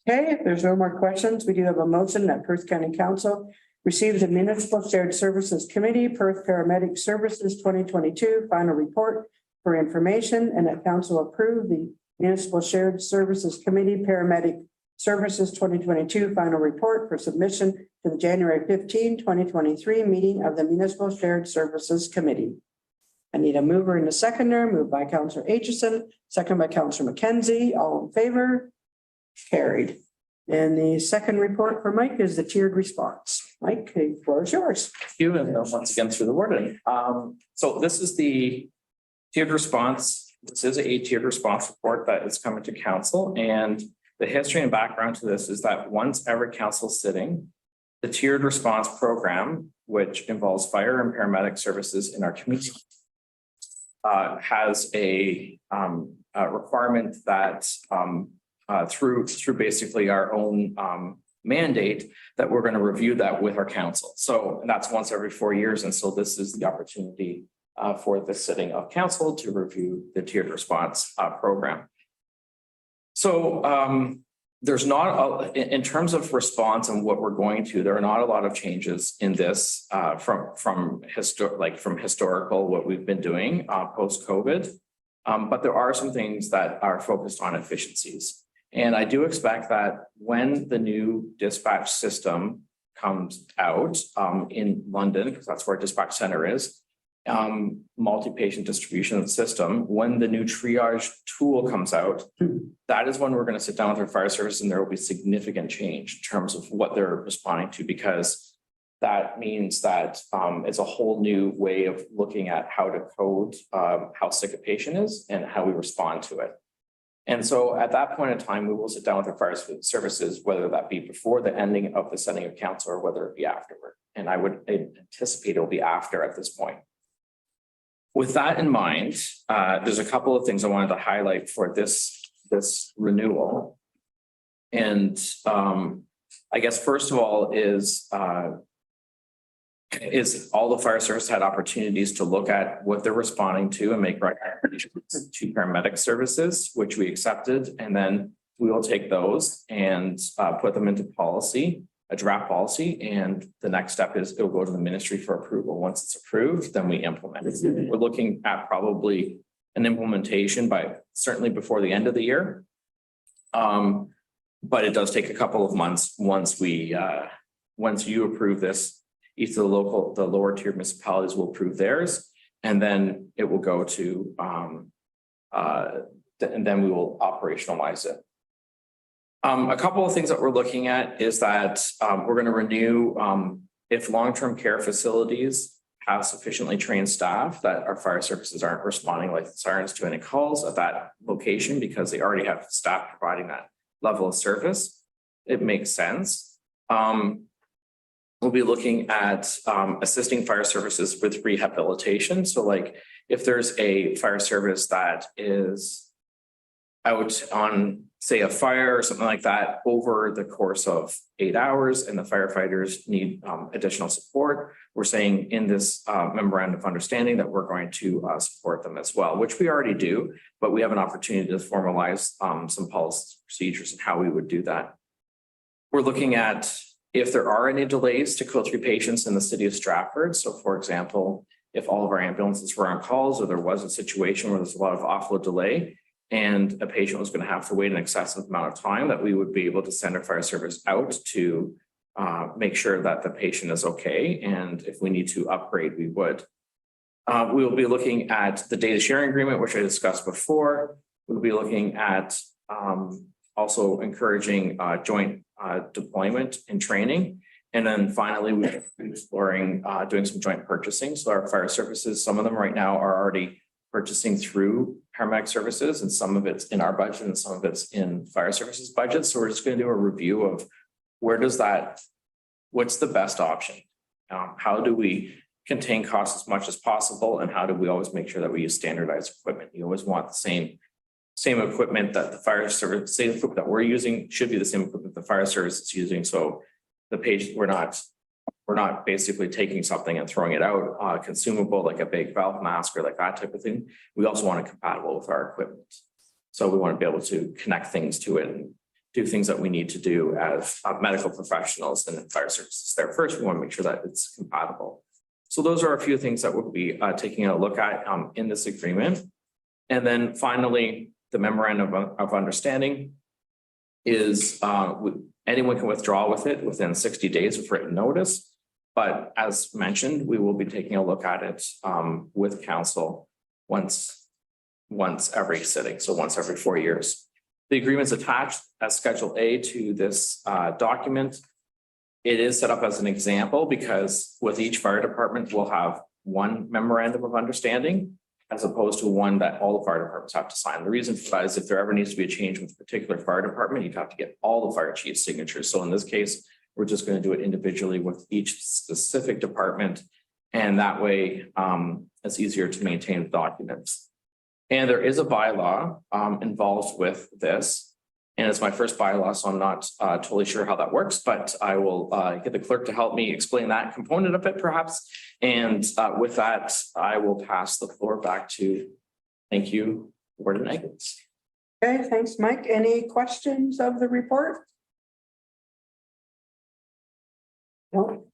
Okay, if there's no more questions, we do have a motion that Perth County Council receives the Municipal Shared Services Committee, Perth Paramedic Services 2022 final report for information, and that council approve the Municipal Shared Services Committee Paramedic Services 2022 final report for submission to the January 15, 2023 meeting of the Municipal Shared Services Committee. I need a mover and a seconder, moved by Councillor Aitchison, second by Councillor McKenzie. All in favor? Carried. And the second report for Mike is the tiered response. Mike, the floor is yours. Thank you, and once again through the warden. So this is the tiered response. This is a tiered response report that is coming to council, and the history and background to this is that once every council sitting, the tiered response program, which involves fire and paramedic services in our community, has a requirement that through basically our own mandate that we're going to review that with our council. So that's once every 4 years. And so this is the opportunity for the sitting of council to review the tiered response program. So there's not, in terms of response and what we're going to, there are not a lot of changes in this from historical, what we've been doing post-COVID. But there are some things that are focused on efficiencies. And I do expect that when the new dispatch system comes out in London, because that's where dispatch center is, multi-patient distribution system, when the new triage tool comes out, that is when we're going to sit down with our fire service and there will be significant change in terms of what they're responding to, because that means that it's a whole new way of looking at how to code how sick a patient is and how we respond to it. And so at that point in time, we will sit down with our fire services, whether that be before the ending of the sending of council or whether it be afterward. And I would anticipate it'll be after at this point. With that in mind, there's a couple of things I wanted to highlight for this renewal. And I guess first of all is all the fire service had opportunities to look at what they're responding to and make recommendations to paramedic services, which we accepted. And then we will take those and put them into policy, a draft policy. And the next step is it'll go to the ministry for approval. Once it's approved, then we implement it. We're looking at probably an implementation by certainly before the end of the year. But it does take a couple of months once you approve this. Each of the lower tier municipalities will approve theirs, and then it will go to, and then we will operationalize it. A couple of things that we're looking at is that we're going to renew if long-term care facilities have sufficiently trained staff that our fire services aren't responding like sirens to any calls at that location because they already have staff providing that level of service, it makes sense. We'll be looking at assisting fire services with rehabilitation. So like if there's a fire service that is out on, say, a fire or something like that over the course of 8 hours and the firefighters need additional support, we're saying in this memorandum of understanding that we're going to support them as well, which we already do, but we have an opportunity to formalize some policies, procedures and how we would do that. We're looking at if there are any delays to code 3 patients in the city of Stratford. So for example, if all of our ambulances were on calls or there was a situation where there's a lot of offload delay and a patient was going to have to wait an excessive amount of time, that we would be able to send our fire service out to make sure that the patient is okay. And if we need to upgrade, we would. We will be looking at the data sharing agreement, which I discussed before. We'll be looking at also encouraging joint deployment and training. And then finally, we're exploring doing some joint purchasing. So our fire services, some of them right now are already purchasing through paramedic services, and some of it's in our budget and some of it's in fire services budget. So we're just going to do a review of what's the best option? How do we contain costs as much as possible? And how do we always make sure that we use standardized equipment? You always want the same equipment that the fire service, same equipment that we're using should be the same equipment the fire service is using. So the page, we're not basically taking something and throwing it out consumable like a big valve mask or like that type of thing. We also want it compatible with our equipment. So we want to be able to connect things to it and do things that we need to do as medical professionals and fire services there. First, we want to make sure that it's compatible. So those are a few things that we'll be taking a look at in this agreement. And then finally, the memorandum of understanding is anyone can withdraw with it within 60 days of written notice. But as mentioned, we will be taking a look at it with council once every sitting, so once every 4 years. The agreement's attached as Schedule A to this document. It is set up as an example because with each fire department, we'll have one memorandum of understanding as opposed to one that all the fire departments have to sign. The reason for that is if there ever needs to be a change with a particular fire department, you'd have to get all the fire chief's signatures. So in this case, we're just going to do it individually with each specific department. And that way it's easier to maintain the documents. And there is a bylaw involved with this. And it's my first bylaw, so I'm not totally sure how that works, but I will get the clerk to help me explain that component of it perhaps. And with that, I will pass the floor back to, thank you, Warden Eggins. Okay, thanks, Mike. Any questions of the report? No.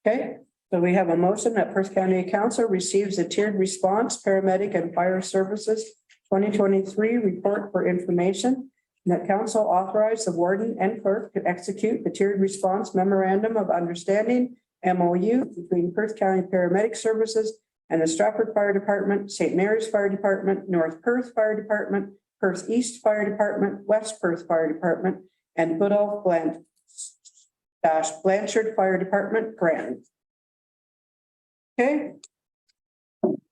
Okay, so we have a motion that Perth County Council receives a tiered response paramedic and fire services 2023 report for information. That council authorized the warden and clerk to execute the tiered response memorandum of understanding MOU between Perth County Paramedic Services and the Stratford Fire Department, St. Mary's Fire Department, North Perth Fire Department, Perth East Fire Department, West Perth Fire Department, and Goodall Blanchard Fire Department, Granton. Okay.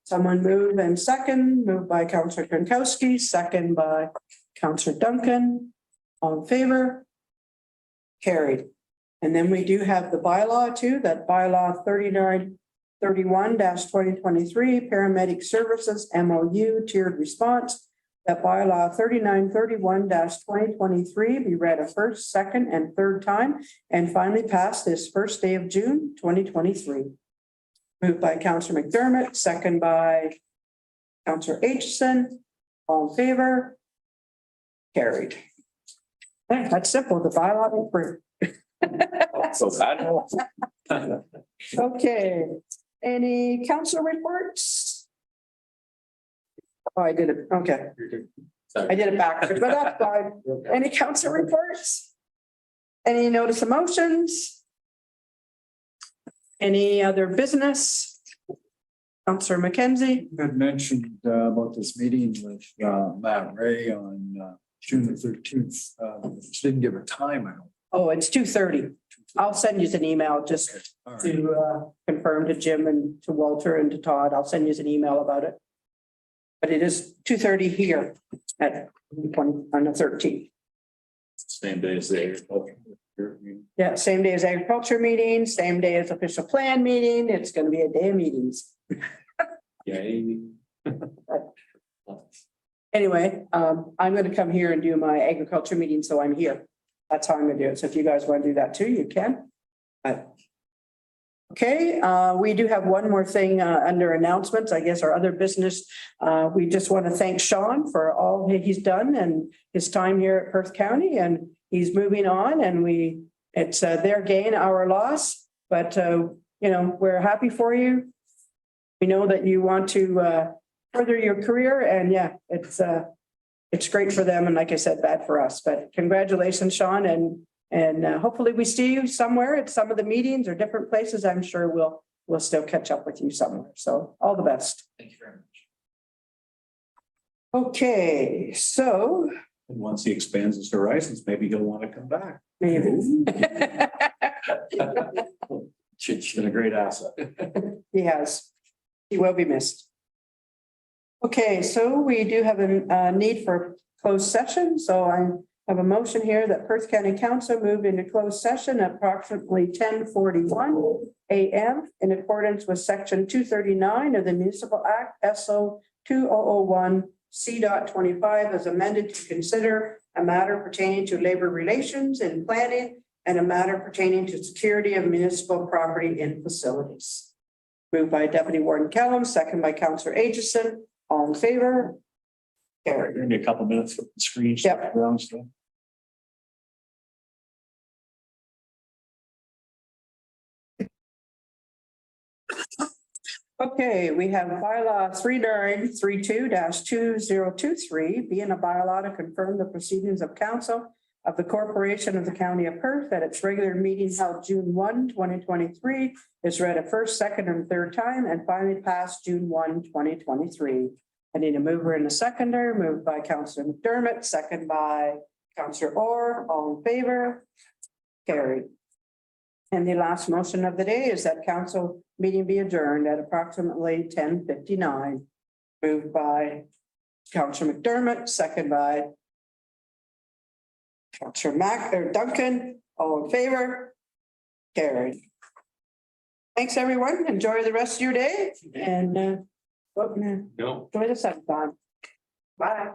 Someone move and second, moved by Councillor Gronkowski, second by Councillor Duncan. All in favor? Carried. And then we do have the bylaw too, that bylaw 3931-2023 paramedic services MOU tiered response. That bylaw 3931-2023 be read a first, second, and third time and finally passed this first day of June 2023. Moved by Councillor McDermott, second by Councillor Aitchison. All in favor? Carried. Okay, that's simple. The bylaw will approve. So bad. Okay. Any council reports? Oh, I did it. Okay. I did it backwards, but that's fine. Any council reports? Any notice of motions? Any other business? Councillor McKenzie. You had mentioned about this meeting with Matt Ray on June the 13th. She didn't give a time, I don't. Oh, it's 2:30. I'll send you an email just All right. to confirm to Jim and to Walter and to Todd. I'll send you an email about it. But it is 2:30 here at on the 13th. Same day as the agriculture. Yeah, same day as agriculture meeting, same day as official plan meeting. It's going to be a day of meetings. Yeah. Anyway, I'm going to come here and do my agriculture meeting, so I'm here. That's how I'm going to do it. So if you guys want to do that too, you can. Okay, we do have one more thing under announcements, I guess, our other business. We just want to thank Sean for all he's done and his time here at Perth County, and he's moving on, and it's their gain, our loss. But we're happy for you. We know that you want to further your career, and yeah, it's great for them, and like I said, bad for us. But congratulations, Sean, and hopefully we see you somewhere at some of the meetings or different places. I'm sure we'll still catch up with you somewhere. So all the best. Thank you very much. Okay, so And once he expands his horizons, maybe he'll want to come back. maybe. It's been a great asset. He has. He will be missed. Okay, so we do have a need for closed session. So I have a motion here that Perth County Council move into closed session at approximately 10:41 a.m. in accordance with section 239 of the Municipal Act SO 2001 C.25 as amended to consider a matter pertaining to labor relations and planning and a matter pertaining to security of municipal property and facilities. Moved by Deputy Warden Kellum, second by Councillor Aitchison. All in favor? Carried. Give me a couple minutes for the screen. Yep. Around stuff. Okay, we have bylaw 3932-2023, being a bylaw to confirm the proceedings of council of the Corporation of the County of Perth at its regular meeting held June 1, 2023, is read a first, second, and third time and finally passed June 1, 2023. I need a mover and a seconder, moved by Councillor McDermott, second by Councillor Orr. All in favor? Carried. And the last motion of the day is that council meeting be adjourned at approximately 10:59. Moved by Councillor McDermott, second by Councillor Duncan. All in favor? Carried. Thanks, everyone. Enjoy the rest of your day and enjoy the sunshine. Bye.